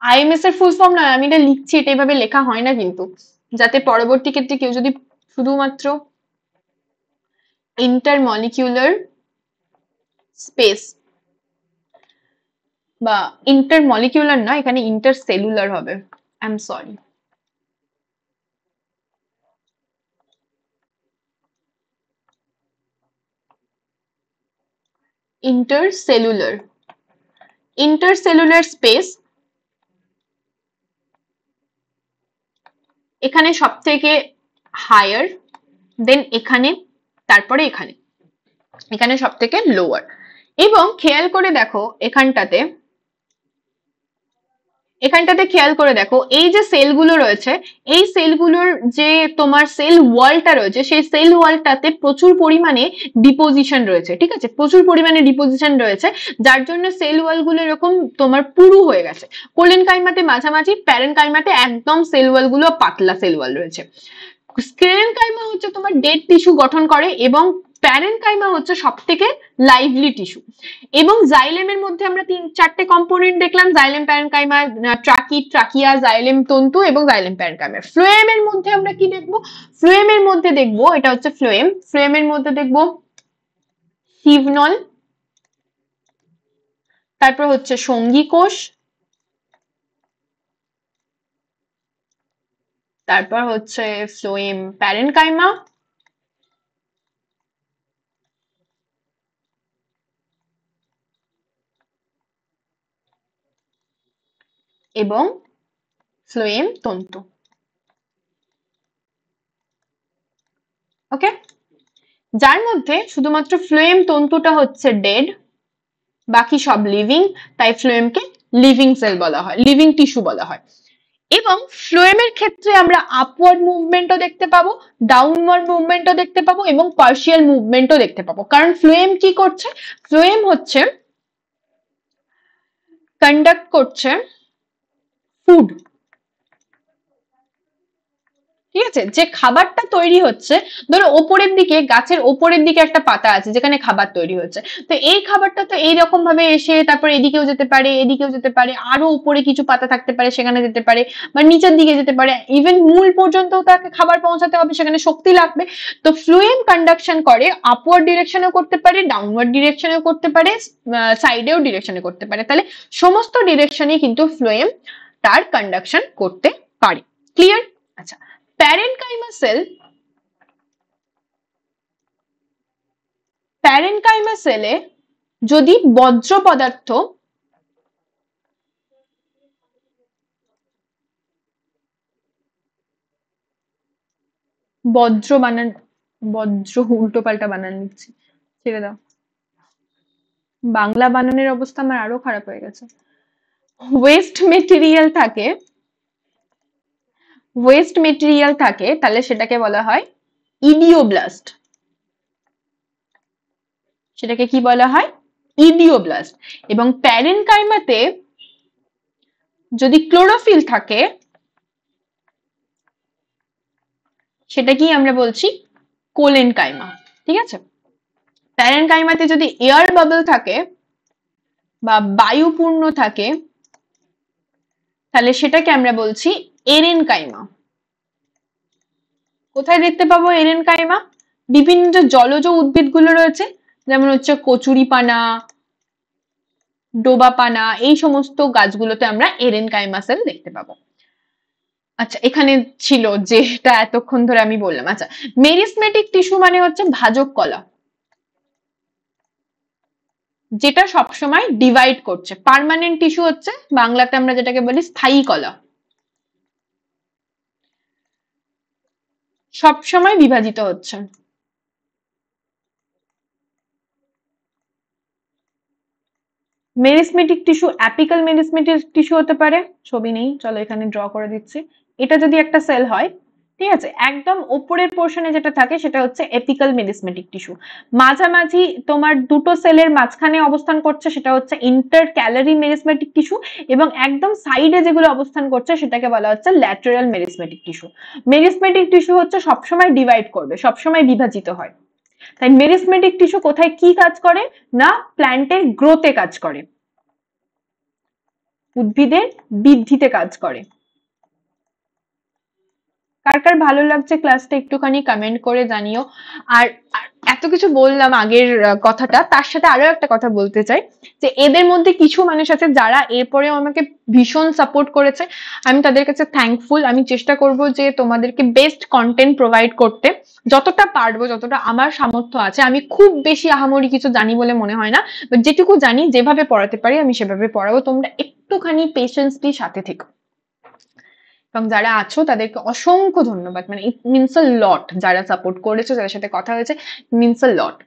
আইএমএস এর ফুল ফর্ম নয়, আমি এটা লিখছি, এটা এভাবে লেখা হয় না কিন্তু, যাতে পরবর্তী ক্ষেত্রে কেউ যদি শুধুমাত্র ইন্টারমলিকুলার স্পেস বা ইন্টারমলিকুলার না, এখানে ইন্টারসেলুলার হবে, I am sorry. Intercellular, intercellular space এখানে সব থেকে হায়ার, দেন এখানে, তারপরে এখানে, এখানে সব থেকে লোয়ার। এবং খেয়াল করে দেখো এখানটাতে, এখানটাতে খেয়াল করে দেখো এই যে সেলগুলো রয়েছে, এই সেলগুলোর যে তোমার সেল ওয়ালটা রয়েছে, সেই সেল ওয়ালটাতে প্রচুর পরিমাণে ডিপোজিশন রয়েছে, ঠিক আছে, প্রচুর পরিমাণে ডিপোজিশন রয়েছে, যার জন্য সেল ওয়ালগুলো এরকম তোমার পুরু হয়ে গেছে। কোলেনকাইমাতে মাঝামাঝি, প্যারেনকাইমাতে একদম সেল ওয়ালগুলো পাতলা সেল ওয়াল রয়েছে। স্ক্লেরেনকাইমা হচ্ছে তোমার ডেড টিস্যু গঠন করে এবং প্যারেনকাইমা হচ্ছে সব থেকে লাইভলি টিস্যু। এবং জাইলেমের মধ্যে আমরা 3-4টে কম্পোনেন্ট দেখলাম, xylem, parenchyma, turkey, trachea, xylem তন্তু এবং জাইলেম প্যারেনকাইমা। ফ্লোয়েমের মধ্যে আমরা কি দেখবো? ফ্লোয়েমের মধ্যে দেখবো, এটা হচ্ছে ফ্লোয়েম, ফ্লোয়েমের মধ্যে দেখবো সিভনল, তারপর হচ্ছে সঙ্গী কোষ, তারপর হচ্ছে ফ্লোয়েম প্যারেনকাইমা, এবং ফ্লোয়েম তন্তু। ওকে, যার মধ্যে শুধুমাত্র ফ্লোয়েম তন্তুটা হচ্ছে ডেড, বাকি সব লিভিং, তাই ফ্লোয়েমকে লিভিং সেল বলা হয়, লিভিং টিস্যু বলা হয়। এবং ফ্লোয়েমের ক্ষেত্রে আমরা আপওয়ার্ড মুভমেন্টও দেখতে পাবো, ডাউনওয়ার্ড মুভমেন্টও দেখতে পাবো এবং পার্শিয়াল মুভমেন্টও দেখতে পাবো। কারণ ফ্লোয়েম কি করছে? ফ্লোয়েম হচ্ছে কন্ডাক্ট করছে ফুড, ঠিক আছে, যে খাবারটা তৈরি হচ্ছে, ধরো ওপরের দিকে, গাছের ওপরের দিকে একটা পাতা আছে যেখানে খাবার তৈরি হচ্ছে, তো এই খাবারটা তো এইরকম ভাবে এসে তারপর এদিকেও যেতে পারে, এদিকেও যেতে পারে, আরো উপরে কিছু পাতা থাকতে পারে সেখানে যেতে পারে, বা নিচের দিকে যেতে পারে, ইভেন মূল পর্যন্ত তাকে খাবার পৌঁছাতে হবে, সেখানে শক্তি লাগবে। তো ফ্লুয়েম কন্ডাকশন করে আপওয়ার্ড ডিরেকশনেও করতে পারে, ডাউনওয়ার্ড ডিরেকশনেও করতে পারে, সাইডেও ডিরেকশনে করতে পারে, তাহলে সমস্ত ডিরেকশনে কিন্তু ফ্লুয়েম তার কন্ডাকশন করতে পারে। ক্লিয়ার? আচ্ছা, প্যারেনকাইমা সেল, প্যারেনকাইমা সেলে যদি বজ্র পদার্থ, বজ্র বানান, বজ্র উল্টো পাল্টা বানান লিখছি, ছেড়ে দাও, বাংলা বানানের অবস্থা আমার আরো খারাপ হয়ে গেছে। ওয়েস্ট মেটেরিয়াল থাকে, ওয়েস্ট মেটেরিয়াল থাকে, তাহলে সেটাকে বলা হয় ইডিওব্লাস্ট। সেটাকে কি বলা হয়? ইডিওব্লাস্ট। এবং প্যারেনকাইমাতে যদি ক্লোরোফিল থাকে, সেটা কি আমরা বলছি? কোলেনকাইমা। ঠিক আছে, প্যারেনকাইমাতে যদি এয়ার বাবল থাকে বা বায়ুপূর্ণ থাকে, তাহলে সেটাকে আমরা বলছি এরেনকাইমা। কোথায় দেখতে পাবো এরেনকাইমা? বিভিন্ন যে জলজ উদ্ভিদগুলো রয়েছে, যেমন হচ্ছে কচুরিপানা, ডোবাপানা, এই সমস্ত গাছগুলোতে আমরা এরেনকাইমা সেল দেখতে পাবো। আচ্ছা, এখানে ছিল যেটা এতক্ষণ ধরে আমি বললাম। আচ্ছা, মেরিসমেটিক টিস্যু মানে হচ্ছে ভাজক কলা, যেটা সবসময় ডিভাইড করছে। পার্মানেন্ট টিস্যু হচ্ছে বাংলাতে আমরা যেটাকে বলি স্থায়ী কলা, সবসময় বিভাজিত হচ্ছে। মেরিসমেটিক টিস্যু, অ্যাপিক্যাল মেরিসমেটিক টিস্যু হতে পারে, ছবি নেই, চলো এখানে ড্র করে দিচ্ছি। এটা যদি একটা সেল হয়, ঠিক আছে, একদম ওপরের পোর্শনে যেটা থাকে সেটা হচ্ছে এপিক্যাল মেরিসমেটিক টিস্যু। মাঝামাঝি তোমার দুটো সেলের মাঝখানে অবস্থান করছে সেটা হচ্ছে ইন্টারক্যালারি মেরিসমেটিক টিস্যু, এবং একদম সাইডে যেগুলো অবস্থান করছে সেটাকে বলা হচ্ছে ল্যাটেরাল মেরিসমেটিক টিস্যু। মেরিসমেটিক টিস্যু হচ্ছে সবসময় ডিভাইড করবে, সবসময় বিভাজিত হয়। তাই মেরিসমেটিক টিস্যু কোথায় কি কাজ করে না, প্ল্যান্টের গ্রোথে কাজ করে, উদ্ভিদের বৃদ্ধিতে কাজ করে। কার কার ভালো লাগছে ক্লাসটা একটুখানি কমেন্ট করে জানিও। আর এত কিছু বললাম আগের কথাটা, তার সাথে আরো একটা কথা বলতে চাই যে এদের মধ্যে কিছু মানুষ আছে যারা এরপরে আমাকে ভীষণ সাপোর্ট করেছে, আমি তাদের কাছে থ্যাঙ্কফুল। আমি চেষ্টা করব যে তোমাদেরকে বেস্ট কন্টেন্ট প্রোভাইড করতে, যতটা পারবো, যতটা আমার সামর্থ্য আছে। আমি খুব বেশি আহামরি কিছু জানি বলে মনে হয় না, বাট যেটুকু জানি, যেভাবে পড়াতে পারি আমি সেভাবে পড়াবো। তোমরা একটুখানি পেশেন্সলি সাথে থেকো, এবং যারা আছো তাদেরকে অসংখ্য ধন্যবাদ, মানে ইট মিনস আ লট। যারা সাপোর্ট করেছো, যাদের সাথে কথা হয়েছে, means a lot.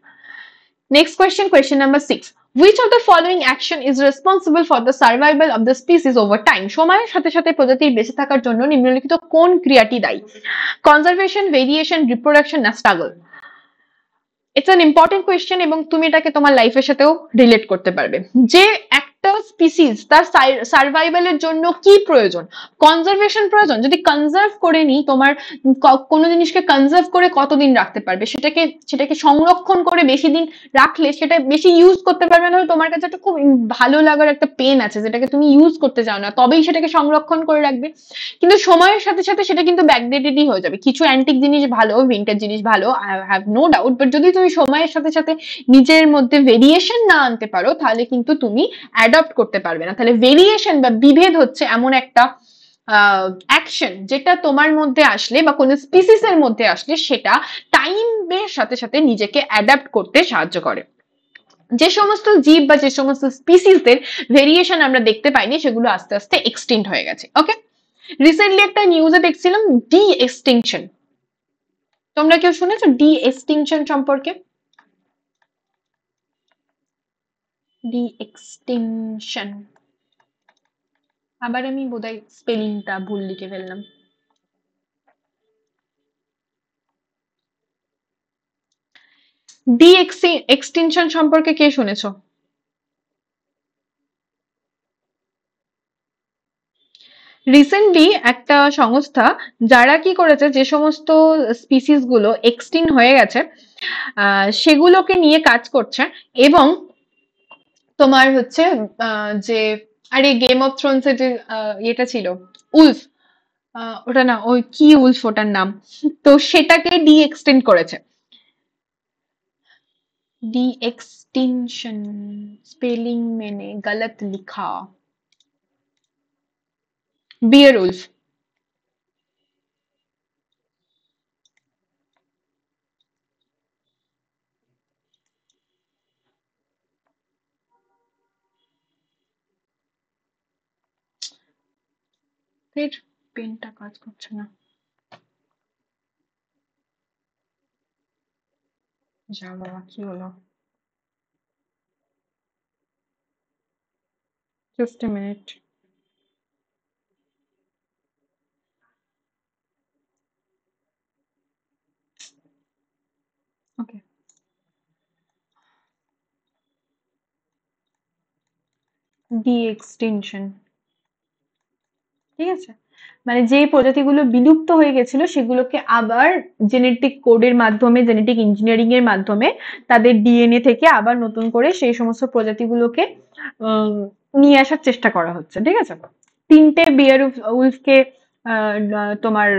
Next question, question number 6, which of the following action is responsible for the survival of the species over time? সময়ের সাথে সাথে প্রজাতির বেঁচে থাকার জন্য নিম্নলিখিত কোন ক্রিয়াটি দায়ী? কনজারভেশন, ভেরিয়েশন, রিপ্রোডাকশন না struggle? It's an important question, এবং তুমি এটাকে তোমার লাইফের সাথেও রিলেট করতে পারবে। যে একটা স্পিসিস তার সার্ভাইভালের জন্য কি প্রয়োজন? কনজারভেশন প্রয়োজন। যদি কনজার্ভ করে নি, তোমার কোনো জিনিসকে কনজার্ভ করে কতদিন রাখতে পারবে, সেটাকে সংরক্ষণ করে বেশি দিন রাখলে সেটা বেশি ইউজ করতে পারবে না। তোমার কাছে একটা খুব ভালো লাগার একটা পেন আছে যেটাকে তুমি ইউজ করতে চাও না, তবেই সেটাকে সংরক্ষণ করে রাখবে। কিন্তু সময়ের সাথে সাথে সেটা কিন্তু ব্যাকডেটেডই হয়ে যাবে। কিছু অ্যান্টিক জিনিস ভালো, ভিন্টেজ জিনিস ভালো, I have no doubt, but যদি তুমি সময়ের সাথে সাথে নিজের মধ্যে ভেরিয়েশন না আনতে পারো, তাহলে কিন্তু তুমি অ্যাডপ্ট করতে পারবে না। তাহলে ভেরিয়েশন বা বিভেদ হচ্ছে এমন একটা অ্যাকশন যেটা তোমার মধ্যে আসলে বা কোনো স্পিসিসের মধ্যে আসলে সেটা টাইমের সাথে সাথে নিজেকে অ্যাডাপ্ট করতে সাহায্য করে। যে সমস্ত জীব বা যে সমস্ত স্পিসিসদের ভেরিয়েশন আমরা দেখতে পাইনি, সেগুলো আস্তে আস্তে এক্সটিংক্ট হয়ে গেছে। ওকে, রিসেন্টলি একটা নিউজে দেখছিলাম ডি এক্সটিংশন। তোমরা কেউ শুনেছো ডি এক্সটিংশন সম্পর্কে? ডি এক্সটিংশন, আবার আমি বোধহয় স্পেলিংটা ভুল লিখে ফেললাম। ডি এক্সটিংশন সম্পর্কে কে শুনেছো? রিসেন্টলি একটা সংস্থা যারা কি করেছে, যে সমস্ত স্পিসিস গুলো এক্সটিংক্ট হয়ে গেছে সেগুলোকে নিয়ে কাজ করছে। এবং তোমার হচ্ছে যে, আরে গেম অফ থ্রোনস এর যে এটা ছিল উলফ, ওটা না, ওই কি উলফ ওটার নাম, তো সেটাকে ডি এক্সটেন্ড করেছে। ডি এক্সটিংশন স্পেলিং মেনে গলত লিখা, বিয়ার উলফ। ফের পেনটা কাজ করছে না, যা বাবা কি হলো, just a minute. Okay, D extension, ঠিক আছে, মানে যে প্রজাতিগুলো বিলুপ্ত হয়ে গেছিল সেগুলোকে আবার জেনেটিক কোডের মাধ্যমে, জেনেটিক ইঞ্জিনিয়ারিং এর মাধ্যমে তাদের ডিএনএ থেকে আবার নতুন করে সেই সমস্ত প্রজাতিগুলোকে নিয়ে আসার চেষ্টা করা হচ্ছে। ঠিক আছে, তিনটে বিয়ার উলফকে তোমার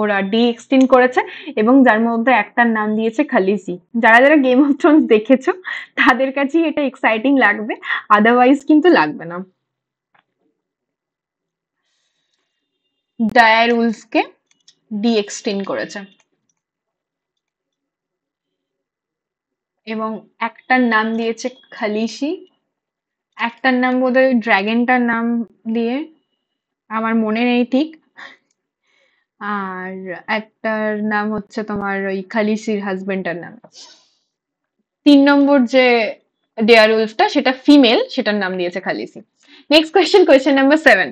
ওরা ডি এক্সটিন্ড করেছে, এবং যার মধ্যে একটার নাম দিয়েছে খালিসি। যারা যারা গেম অফ থ্রোনস দেখেছো তাদের কাছেই এটা এক্সাইটিং লাগবে, আদারওয়াইজ কিন্তু লাগবে না। ডায়ার উলফকে ডি এক্সটিন্ড করেছে, এবং একটার নাম দিয়েছে খালিসি, একটার নাম বোধহয় ড্রাগনটার নাম দিয়ে, আমার মনে নেই ঠিক, আর একটার নাম হচ্ছে তোমার ওই খালিসির হাজবেন্ডটার নাম। 3 নম্বর যে ডেয়ার উলফটা সেটা ফিমেল, সেটার নাম দিয়েছে খালিসি। Next question, question number 7,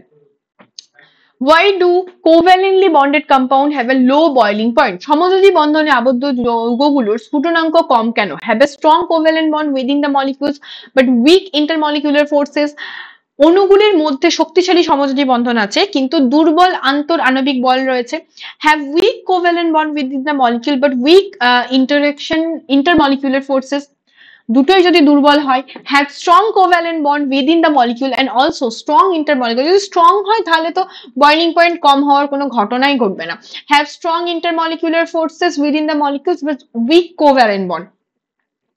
Why do covalently bonded compound have a low boiling point? সমযোজী বন্ধনে আবদ্ধ যৌগগুলোর স্ফুটনাঙ্ক কম কেন? Have a strong covalent bond within the molecules but weak intermolecular forces. অণুগুলির মধ্যে শক্তিশালী সমযোজী বন্ধন আছে কিন্তু দুর্বল আন্তর আণবিক বল রয়েছে। Have weak covalent bond within the molecule but weak intermolecular forces. দুটোই যদি দুর্বল হয়। Have strong covalent bond within the molecule and also strong intermolecular. যদি স্ট্রং হয় তাহলে তো বয়লিং পয়েন্ট কম হওয়ার কোনো ঘটনাই ঘটবে না। Have strong intermolecular forces within the molecules but weak covalent bond.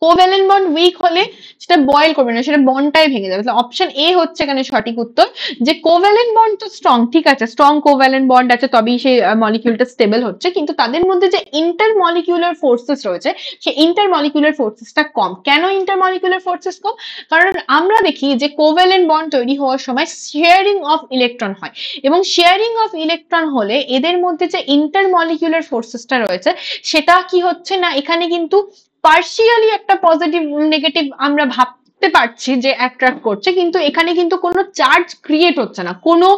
Covalent bond weak হলে সেটা বয়েল করবে না, সেটা বন্ডটাই ভেঙে যাবে। তাহলে অপশন এ হচ্ছে এখানে সঠিক উত্তর, যে কোভ্যালেন্ট বন্ড তো স্ট্রং, ঠিক আছে, স্ট্রং কোভ্যালেন্ট বন্ড আছে তবেই সেই মলিকিউলটা স্টেবল হচ্ছে, কিন্তু তাদের মধ্যে যে ইন্টারমলিকিউলার ফোর্সেস রয়েছে সেই ইন্টারমলিকিউলার ফোর্সেসটা কম। কেন ইন্টারমলিকিউলার ফোর্সেস কম? কারণ আমরা দেখি যে কোভ্যালেন্ট বন্ড তৈরি হওয়ার সময় শেয়ারিং অফ ইলেকট্রন হয়, এবং শেয়ারিং অফ ইলেকট্রন হলে এদের মধ্যে যে ইন্টারমলিকিউলার ফোর্সেসটা রয়েছে সেটা কি হচ্ছে না, এখানে কিন্তু পার্শিয়ালি একটা পজিটিভ নেগেটিভ আমরা ভাবতে পারছি যে অ্যাট্রাক্ট করছে, কিন্তু এখানে কিন্তু কোনো চার্জ ক্রিয়েট হচ্ছে না, কোনো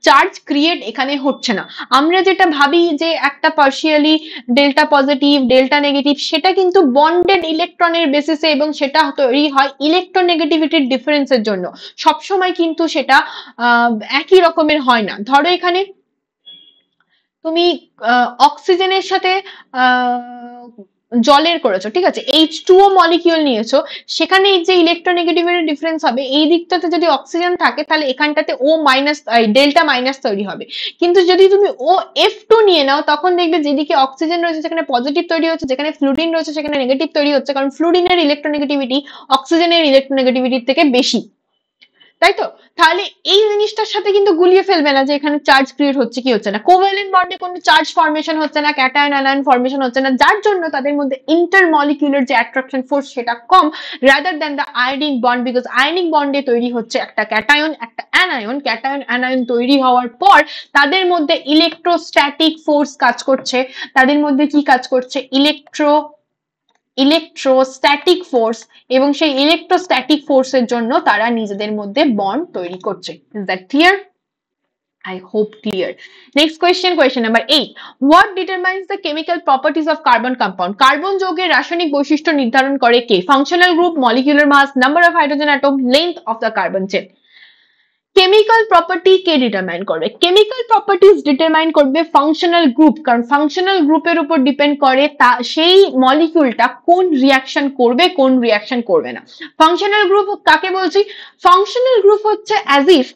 চার্জ ক্রিয়েট এখানে হচ্ছে না। আমরা যেটা ভাবি যে একটা partially delta positive delta negative, সেটা কিন্তু বন্ডেড ইলেকট্রনের বেসিসে, এবং সেটা তৈরি হয় ইলেকট্রোনেগেটিভিটির ডিফারেন্সের জন্য। সবসময় কিন্তু সেটা একই রকমের হয় না। ধরো এখানে তুমি অক্সিজেনের সাথে জলের করেছো, ঠিক আছে, H2O মলিকিউল নিয়েছো, সেখানে এই যে ইলেকট্রোনেগেটিভিটি ডিফারেন্স হবে, এই দিকটাতে যদি অক্সিজেন থাকে তাহলে এখানটাতে O মাইনাস ডেল্টা মাইনাস তৈরি হবে। কিন্তু যদি তুমি OF2 নিয়ে নাও তখন দেখবে যেদিকে অক্সিজেন রয়েছে সেখানে পজিটিভ তৈরি হচ্ছে, যেখানে ফ্লুরিন রয়েছে সেখানে নেগেটিভ তৈরি হচ্ছে, কারণ ফ্লুরিনের ইলেকট্রোনেগেটিভিটি অক্সিজেনের ইলেকট্রোনেগেটিভিটির থেকে বেশি, তাই তো? তাহলে এই জিনিসটার সাথে কিন্তু গুলিয়ে ফেলবে না যে এখানে চার্জ ক্রিয়েট হচ্ছে কি হচ্ছে না। কোভ্যালেন্ট বন্ডে কোনো চার্জ ফরমেশন হচ্ছে না, ক্যাটায়ন অ্যানায়ন ফরমেশন হচ্ছে না, যার জন্য তাদের মধ্যে ইন্টারমলিকিউলার যে অ্যাট্রাকশন ফোর্স সেটা কম, rather than the ionic bond, because ionic বন্ডে তৈরি হচ্ছে একটা ক্যাটায়ন একটা অ্যানায়ন। ক্যাটায়ন অ্যানায়ন তৈরি হওয়ার পর তাদের মধ্যে ইলেকট্রোস্ট্যাটিক ফোর্স কাজ করছে। তাদের মধ্যে কি কাজ করছে? ইলেকট্রোস্ট্যাটিক ফোর্স, এবং সেই ইলেকট্রোস্ট্যাটিক ফোর্সের জন্য তারা নিজেদের মধ্যে বন্ড তৈরি করছে। Is that clear? I hope clear. Next question, question number 8. What determines the chemical properties of carbon compound? Carbon যৌগের রাসায়নিক বৈশিষ্ট্য নির্ধারণ করে কে? Functional group, molecular mass, number of hydrogen atom, length of the carbon chain. Chemical property K determine করবে? Chemical properties determine করবে functional group, কারণ functional গ্রুপের উপর ডিপেন্ড করে তা সেই মলিকিউলটা কোন রিয়াকশন করবে কোন রিয়াকশন করবে না। ফাংশনাল গ্রুপ কাকে বলছি? ফাংশনাল গ্রুপ হচ্ছে অ্যাজ ইফ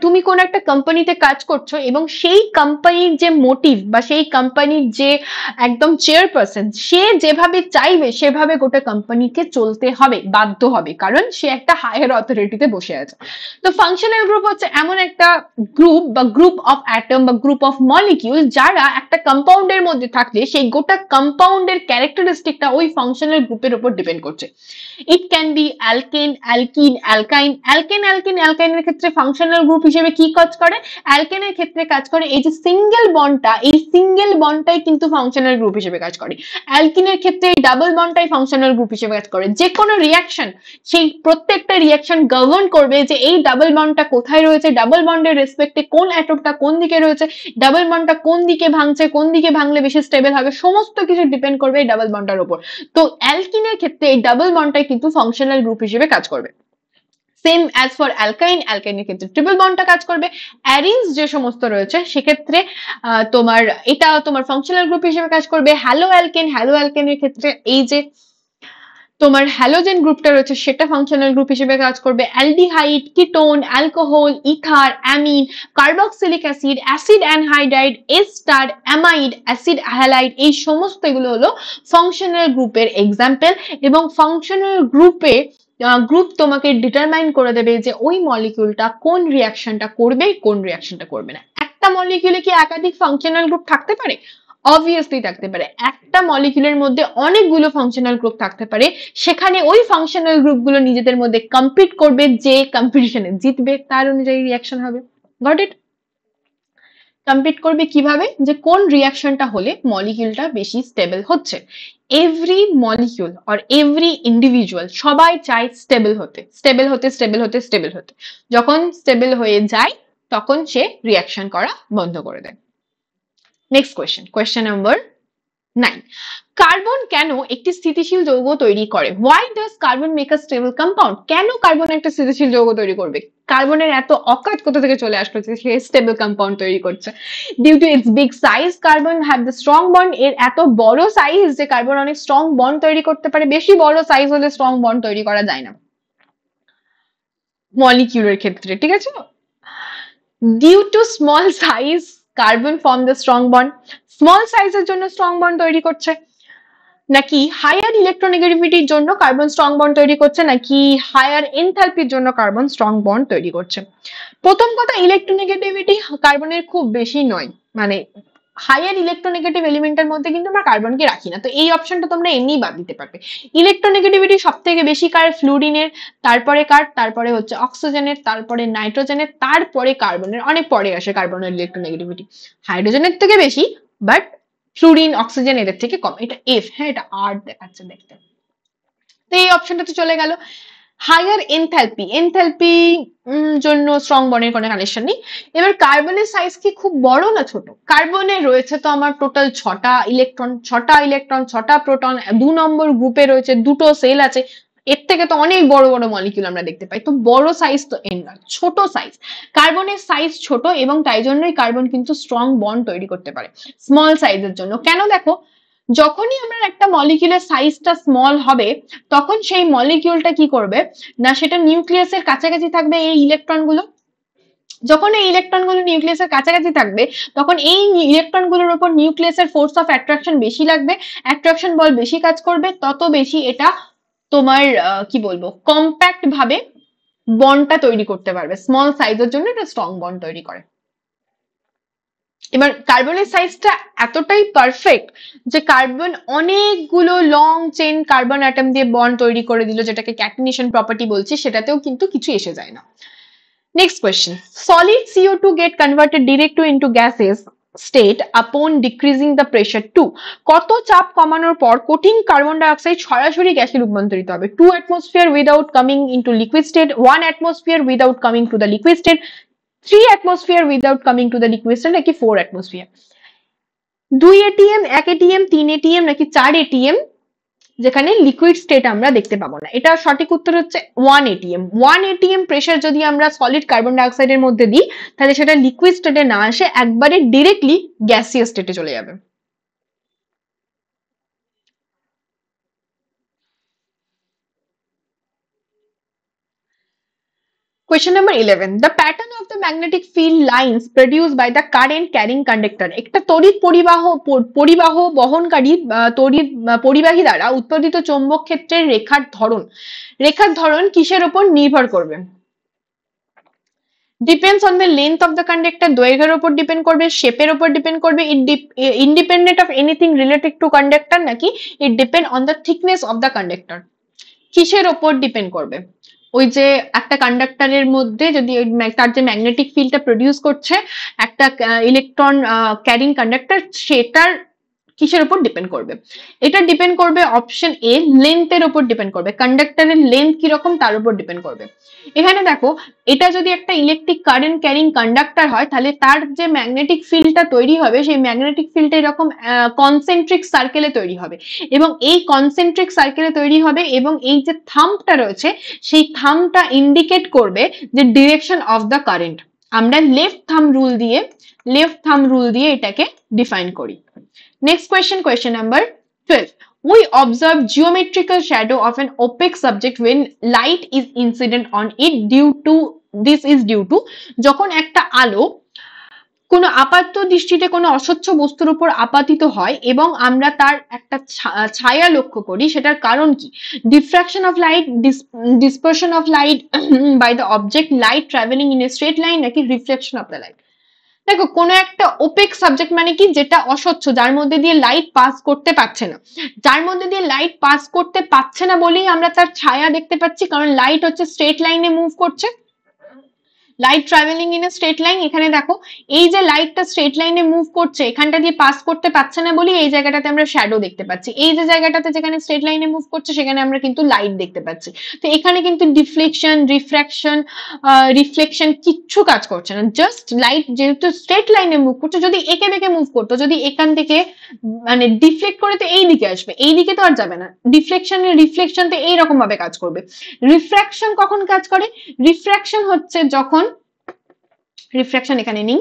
তুমি কোন একটা কোম্পানিতে কাজ করছো এবং সেই কোম্পানির যে মোটিভ বা সেই কোম্পানির যে একদম চেয়ারপারসন, সে যেভাবে চাইবে সেভাবে গোটা কোম্পানিকে চলতে হবে, বাধ্য হবে, কারণ সে একটা হায়ার অথরিটিতে বসে আছে। তো ফাংশনাল গ্রুপ হচ্ছে এমন একটা গ্রুপ বা গ্রুপ অফ অ্যাটম বা গ্রুপ অফ মলিকিউল যারা একটা কম্পাউন্ডের মধ্যে থাকলে সেই গোটা কম্পাউন্ডের ক্যারেক্টারিস্টিকটা ওই ফাংশনাল গ্রুপের উপর ডিপেন্ড করছে। It can be alkane, alkene, alkyne. অ্যালকাইনের ক্ষেত্রে ফাংশনাল গ্রুপ হিসেবে কি কাজ করে? অ্যালকেনের ক্ষেত্রে কাজ করে এই যে সিঙ্গেল বন্ডটা, এই সিঙ্গেল বন্ডটাই কিন্তু ফাংশনাল গ্রুপ হিসেবে কাজ করে। অ্যালকিনের ক্ষেত্রে এই ডাবল বন্ডটাই ফাংশনাল গ্রুপ হিসেবে কাজ করে। যে কোনো রিয়াকশন, সেই প্রত্যেকটা রিয়াকশন গভর্ন করবে যে এই ডাবল বন্ডটা কোথায় রয়েছে, ডাবল বন্ডের রেসপেক্টে কোন অ্যাটমটা কোন দিকে রয়েছে, ডাবল বন্ডটা কোন দিকে ভাঙছে, কোন দিকে ভাঙলে বেশি স্টেবল হবে, সমস্ত কিছু ডিপেন্ড করবে এই ডাবল বন্ডটার উপর। তো অ্যালকিনের ক্ষেত্রে এই ডাবল বন্ডটাই কিন্তু ফাংশনাল গ্রুপ হিসেবে কাজ করবে। সেম অ্যাজ ফর অ্যালকাইন, অ্যালকাইনের ক্ষেত্রে ট্রিপল বন্ডটা কাজ করবে। অ্যারিনস যে সমস্ত রয়েছে সেক্ষেত্রে তোমার এটা তোমার ফাংশনাল গ্রুপ হিসেবে কাজ করবে। হ্যালো অ্যালকেনের ক্ষেত্রে এই যে তোমার হ্যালোজেন গ্রুপটা রয়েছে সেটা ফাংশনাল গ্রুপ হিসেবে কাজ করবে। Aldehyde, ketone, alcohol, ether, amine, carboxylic acid, acid anhydride, ester, amide, acid halide, এই সমস্ত এগুলো হলো ফাংশনাল গ্রুপের এক্সাম্পল। এবং ফাংশনাল গ্রুপ তোমাকে ডিটারমাইন করে দেবে যে ওই মলিকিউলটা কোন রিয়াকশনটা করবে কোন রিয়াকশনটা করবে না। একটা মলিকিউলে কি একাধিক ফাংশনাল গ্রুপ থাকতে পারে? অবভিয়াসলি থাকতে পারে। একটা মলিকিউলের মধ্যে অনেকগুলো ফাংশনাল গ্রুপ থাকতে পারে, সেখানে ওই ফাংশনাল গ্রুপগুলো নিজেদের মধ্যে কম্পিট করবে, যে কম্পিটিশনে জিতবে তার অনুযায়ী রিয়াকশন হবে। Got it? কম্পিট করবে কিভাবে? যে কোন রিয়াকশনটা হলে মলিকিউলটা বেশি স্টেবল হচ্ছে। Every molecule or every individual সবাই চায় স্টেবল হতে। যখন স্টেবল হয়ে যায় তখন সে রিয়াকশন করা বন্ধ করে দেয়। নেক্সট কোয়েশ্চেন নাম্বার 9, কার্বন কেন একটি স্থিতিশীল যৌগ তৈরি করে? Why does carbon make a stable compound? কেন কার্বন একটা স্থিতিশীল যৌগ তৈরি করবে? কার্বনের এত অকাত কোথা থেকে চলে আসলো যে সে স্টেবল কম্পাউন্ড তৈরি করছে? Due to its big size carbon have the strong bond, এর এত বড় সাইজ যে কার্বন অনেক স্ট্রং বন্ড তৈরি করতে পারে। বেশি বড় সাইজ হলে স্ট্রং বন্ড তৈরি করা যায় না মলিকিউলের ক্ষেত্রে, ঠিক আছে? Due to small size carbon form the strong bond, small সাইজের জন্য স্ট্রং বন্ড তৈরি করছে, নাকি হায়ার ইলেকট্রোনেগেটিভিটির জন্য কার্বন স্ট্রং বন্ড তৈরি করছে, নাকি হায়ার এনথালপির জন্য কার্বন স্ট্রং বন্ড তৈরি করছে? প্রথম কথা, ইলেকট্রোনেগেটিভিটি কার্বনের খুব বেশি নয়, মানে হায়ার ইলেকট্রোনেগেটিভ এলিমেন্টের মধ্যে কিন্তু আমরা কার্বনকে রাখি না, তো এই অপশনটা তোমরা এমনিই বাদ দিতে পারবে। ইলেকট্রোনেগেটিভিটি সব থেকে বেশি কার? ফ্লুরিনের, তারপরে কার? তারপরে হচ্ছে অক্সিজেনের, তারপরে নাইট্রোজেনের, তারপরে কার্বনের, অনেক পরে আসে কার্বনের ইলেকট্রোনেগেটিভিটি। হাইড্রোজেনের থেকে বেশি, বাট ফ্লুরিন, অক্সিজেন এদের থেকে কম। এটা এফ, হ্যাঁ এটা আর দেখাচ্ছে দেখতে। তো এই অপশনটা তো চলে গেল। হায়ার এনথালপি জন্য স্ট্রং বন্ডের কোনো কানেকশন নেই। এবার কার্বনের সাইজ কি খুব বড় না ছোট? কার্বনে রয়েছে তো আমার টোটাল 6টা ইলেকট্রন, 6টা প্রোটন, 2 নম্বর গ্রুপে রয়েছে 2টো সেল আছে, এর থেকে তো অনেক বড় বড় মলিকিউল আমরা দেখতে পাই। তো বড় সাইজ তো এন না, ছোট সাইজ। কার্বনের সাইজ ছোট এবং তাই জন্যই কার্বন কিন্তু স্ট্রং বন্ড তৈরি করতে পারে স্মল সাইজের জন্য। কেন? দেখো, যখনই আমরা একটা মলিকিউলের সাইজটা স্মল হবে তখন সেই মলিকিউলটা কি করবে না, সেটা নিউক্লিয়াসের কাছাকাছি থাকবে এই ইলেকট্রনগুলো। যখন এই ইলেকট্রনগুলো নিউক্লিয়াসের কাছাকাছি থাকবে তখন এই ইলেকট্রনগুলোর উপর নিউক্লিয়াসের ফোর্স অফ অ্যাট্রাকশন বেশি লাগবে, অ্যাট্রাকশন বল বেশি কাজ করবে, তত বেশি এটা তোমার কি বলবো কম্প্যাক্ট ভাবে বন্ডটা তৈরি করতে পারবে। স্মল সাইজের জন্য এটা স্ট্রং বন্ড তৈরি করে। এবার কার্বনের সাইজটা এতটাই পারফেক্ট যে কার্বন অনেকগুলো লং চেন কার্বন অ্যাটম দিয়ে বন্ড তৈরি করে দিল, যেটাকে ক্যাটিনেশন প্রপার্টি বলছি, সেটাতেও কিন্তু কিছু এসে যায় না। Next question, solid CO2 get converted direct to into gases state upon decreasing the pressure 2, কত চাপ কমানোর পর কঠিন কার্বন ডাই অক্সাইড সরাসরি গ্যাসে রূপান্তরিত হবে? 2 atmosphere without coming into liquid state, 1 atmosphere without coming to the liquid state, 3 atmosphere without coming to the liquid state, নাকি 4 atmosphere? 2 ATM, 1 ATM, 3 ATM, নাকি 4 ATM যেখানে লিকুইড স্টেট আমরা দেখতে পাবো না? এটা সঠিক উত্তর হচ্ছে 1 ATM। 1 ATM প্রেসার যদি আমরা সলিড কার্বন ডাই অক্সাইডের মধ্যে দিই তাহলে সেটা লিকুইড স্টেটে না আসে একবারে ডিরেক্টলি গ্যাসিয়াস স্টেটে চলে যাবে। Question number 11. The pattern of the magnetic field lines produced by the current carrying conductor. একটা তড়িৎ পরিবাহ বহনকারী তড়িৎ পরিবাহী দ্বারা উৎপাদিত চৌম্বক ক্ষেত্রের রেখার ধরন কিসের উপর নির্ভর করবে? Depends on the length of the conductor, দৈর্ঘ্যের উপর ডিপেন্ড করবে, শেপের উপর ডিপেন্ড করবে, independent of anything related to conductor, নাকি it depend on the thickness of the conductor? কিসের উপর ডিপেন্ড করবে? ওই যে একটা কন্ডাক্টরের মধ্যে যদি তার যে ম্যাগনেটিক ফিল্ডটা প্রডিউস করছে একটা ইলেকট্রন ক্যারিং কন্ডাক্টর, সেটার কিসের উপর ডিপেন্ড করবে? এটা ডিপেন্ড করবে অপশন এ, লেন্থের উপর ডিপেন্ড করবে। কন্ডাক্টরের লেন্থ কিরকম তার উপর ডিপেন্ড করবে। এখানে দেখো, এটা যদি একটা ইলেকট্রিক কারেন্ট ক্যারিং কন্ডাক্টর হয় তাহলে তার যে ম্যাগনেটিক ফিল্ডটা তৈরি হবে সেই ম্যাগনেটিক ফিল্ডটা এরকম কনসেন্ট্রিক সার্কেলে তৈরি হবে, এবং এই কনসেন্ট্রিক সার্কেলে তৈরি হবে এবং এই যে থাম্বটা রয়েছে সেই থাম্বটা ইন্ডিকেট করবে যে ডিরেকশন অফ দ্য কারেন্ট। আমরা লেফট থাম্ব রুল দিয়ে এটাকে ডিফাইন করি। Next question number 12. We observe geometrical shadow of an opaque subject when light is incident on it this is due to যখন একটা আলো কোনো আপাত দৃষ্টিতে কোনো অস্বচ্ছ বস্তুর উপর আপাতিত হয় এবং আমরা তার একটা ছায়া লক্ষ্য করি, সেটার কারণ কি? Diffraction of light, dispersion of light by the object, light travelling in a straight line, নাকি রিফ্লেকশন অফ দ্য লাইট? দেখো, কোনো একটা ওপেক সাবজেক্ট মানে কি? যেটা অস্বচ্ছ, যার মধ্যে দিয়ে লাইট পাস করতে পারছে না। যার মধ্যে দিয়ে লাইট পাস করতে পারছে না বলেই আমরা তার ছায়া দেখতে পাচ্ছি, কারণ লাইট হচ্ছে স্ট্রেট লাইনে মুভ করছে। Light travelling in a straight line, এখানে দেখো এই যে লাইটটা স্ট্রেট লাইনে মুভ করছে এখানটা দিয়ে পাস করতে পারছে না বলি এই জায়গাটাতে আমরা শ্যাডো দেখতে পাচ্ছি, এই যে জায়গাটাতে যেখানে স্ট্রেট লাইনে মুভ করছে সেখানে আমরা কিন্তু লাইট দেখতে পাচ্ছি। তো এখানে কিন্তু ডিফ্লেকশন, রিফ্লেকশন কিচ্ছু কাজ করছে না, জাস্ট লাইট যেহেতু স্ট্রেট লাইনে মুভ করছে, যদি একে বেঁকে মুভ করতো, যদি এখান থেকে মানে ডিফ্লেক্ট করে তো এই দিকে আসবে, এই দিকে তো আর যাবে না, রিফ্লেকশন তো এইরকম ভাবে কাজ করবে। রিফ্র্যাকশন কখন কাজ করে? রিফ্র্যাকশন হচ্ছে যখন, রিফ্র্যাকশন এখানে নেই,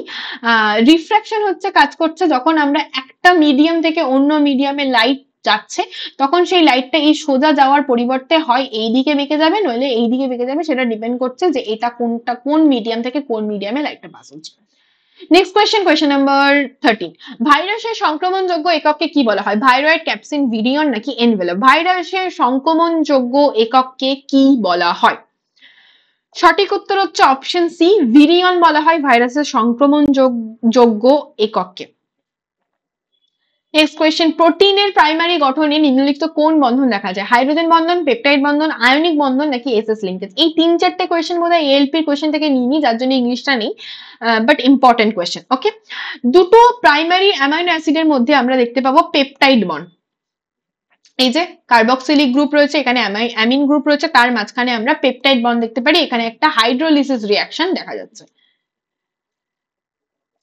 রিফ্র্যাকশন হচ্ছে কাজ করছে যখন আমরা একটা মিডিয়াম থেকে অন্য মিডিয়ামে লাইট যাচ্ছে, তখন সেই লাইটটা এই সোজা যাওয়ার পরিবর্তে হয় এই দিকে বেঁকে যাবে নইলে এই দিকে বেঁকে যাবে, সেটা ডিপেন্ড করছে যে এটা কোনটা কোন মিডিয়াম থেকে কোন মিডিয়ামে লাইটটা পাস হচ্ছে। নেক্সট কোয়েশ্চেন নাম্বার 13, ভাইরাসের সংক্রমণযোগ্য একককে কি বলা হয়? ভাইরয়েড, ক্যাপসিন, ভিরিয়ন নাকি এনভেলপ? ভাইরাসের সংক্রমণযোগ্য একককে কি বলা হয়? সঠিক উত্তর হচ্ছে অপশন সি, ভিরিয়ন বলা হয় ভাইরাসের সংক্রমণযোগ্য একককে। নেক্সট কোয়েশ্চেন, প্রোটিনের প্রাইমারি গঠনে নিম্নলিখিত কোন বন্ধন দেখা যায়? হাইড্রোজেন বন্ধন, পেপটাইড বন্ধন, আয়নিক বন্ধন নাকি এসএস লিঙ্কেজ? এই 3-4টে কোয়েশ্চেন বোধহয় এএলপির কোয়েশ্চেন থেকে নিইনি, যার জন্য ইংলিশটা নেই, বাট ইম্পর্টেন্ট কোয়েশ্চেন। ওকে, দুটো প্রাইমারি অ্যামাইনো অ্যাসিডের মধ্যে আমরা দেখতে পাবো পেপটাইড বন্ড, এই যে কার্বক্সিলিক গ্রুপ রয়েছে, এখানে অ্যামিন গ্রুপ রয়েছে, তার মাঝখানে আমরা পেপটাইড বন্ড দেখতে পারি, এখানে একটা হাইড্রোলিসিস রিঅ্যাকশন দেখা যাচ্ছে।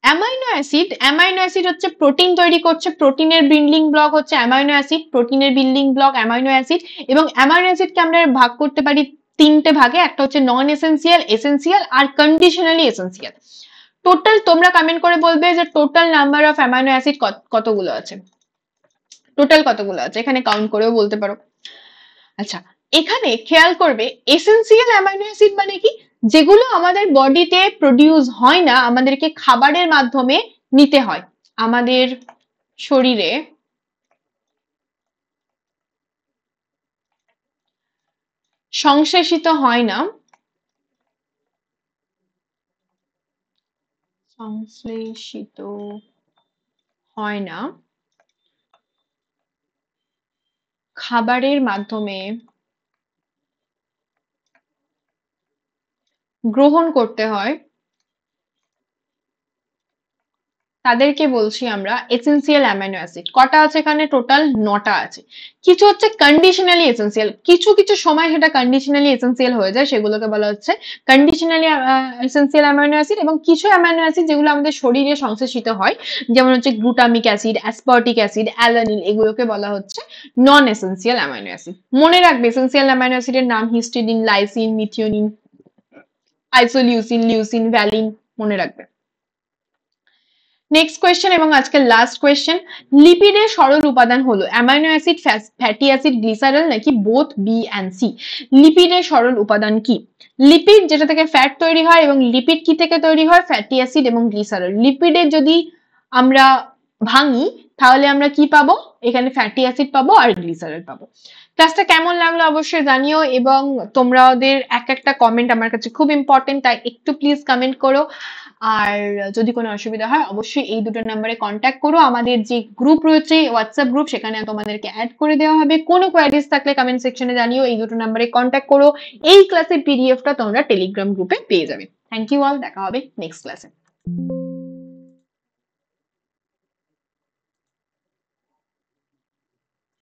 অ্যামাইনো অ্যাসিড হচ্ছে প্রোটিন তৈরি করছে, প্রোটিনের বিল্ডিং ব্লক হচ্ছে অ্যামাইনো অ্যাসিড, প্রোটিনের বিল্ডিং ব্লক অ্যামাইনো অ্যাসিড, এবং অ্যামাইনো অ্যাসিডকে আমরা ভাগ করতে পারি 3টে ভাগে, একটা হচ্ছে নন এসেন্সিয়াল, এসেন্সিয়াল আর কন্ডিশনালি এসেন্সিয়াল। টোটাল তোমরা কমেন্ট করে বলবে যে total number of amino acid কতগুলো আছে, টোটাল কতগুলো আছে, এখানে কাউন্ট করেও বলতে পারো। আচ্ছা, এখানে খেয়াল করবে এসেন্সিয়াল অ্যামাইনো অ্যাসিড মানে কি, যেগুলো আমাদের বডিতে প্রডিউস হয় না, আমাদেরকে খাবারের মাধ্যমে নিতে হয়, আমাদের শরীরে সংশ্লেষিত হয় না, সংশ্লেষিত হয় না, খাবারের মাধ্যমে গ্রহণ করতে হয়, তাদেরকে বলছি আমরা এসেন্সিয়াল অ্যামাইনো অ্যাসিড। কটা আছে এখানে? টোটাল 9টা আছে। কিছু হচ্ছে কন্ডিশনালি এসেন্সিয়াল, কিছু কিছু সময় সেটা কন্ডিশনালি এসেন্সিয়াল হয়ে যায়, সেগুলোকে বলা হচ্ছে কন্ডিশনালি এসেন্সিয়াল অ্যামাইনো অ্যাসিড। এবং কিছু অ্যামাইনো অ্যাসিড যেগুলো আমাদের শরীরে সংশ্লেষিত হয়, যেমন হচ্ছে glutamic acid, aspartic acid, alanine, এগুলোকে বলা হচ্ছে নন এসেন্সিয়াল অ্যামাইনো অ্যাসিড। মনে রাখবে এসেন্সিয়াল অ্যামাইনো অ্যাসিডের নাম histidine, lysine, methionine, isoleucine, leucine, valine, মনে রাখবে। নেক্সট কোয়েশ্চেন এবং আজকের লাস্ট কোয়েশ্চেন, লিপিডের সরল উপাদান হলো amino acid, fatty acid, glycerol নাকি বোথ বি অ্যান্ড সি? লিপিডের সরল উপাদান কি? লিপিড যেটা থেকে ফ্যাট তৈরি হয়, এবং লিপিড কি থেকে তৈরি হয়? ফ্যাটি অ্যাসিড এবং গ্লিসারল। লিপিডের যদি আমরা ভাঙি তাহলে আমরা কি পাবো? এখানে ফ্যাটি অ্যাসিড পাবো আর গ্লিসারল পাবো। ক্লাসটা কেমন লাগলো অবশ্যই জানিও, এবং তোমাদের এক একটা কমেন্ট আমার কাছে খুব ইম্পর্টেন্ট, তাই একটু প্লিজ কমেন্ট করো। আর যদি কোনো অসুবিধা হয় অবশ্যই এই দুটো নাম্বারে কন্ট্যাক্ট করো, আমাদের যে গ্রুপ রয়েছে হোয়াটসঅ্যাপ গ্রুপ, সেখানে তোমাদেরকে অ্যাড করে দেওয়া হবে। কোনো কোয়ারিজ থাকলে কমেন্ট সেকশনে জানিও, এই দুটো নাম্বারে কন্ট্যাক্ট করো। এই ক্লাসের পিডিএফটা তোমরা টেলিগ্রাম গ্রুপে পেয়ে যাবে। থ্যাংক ইউ অল, দেখা হবে নেক্সট ক্লাসে।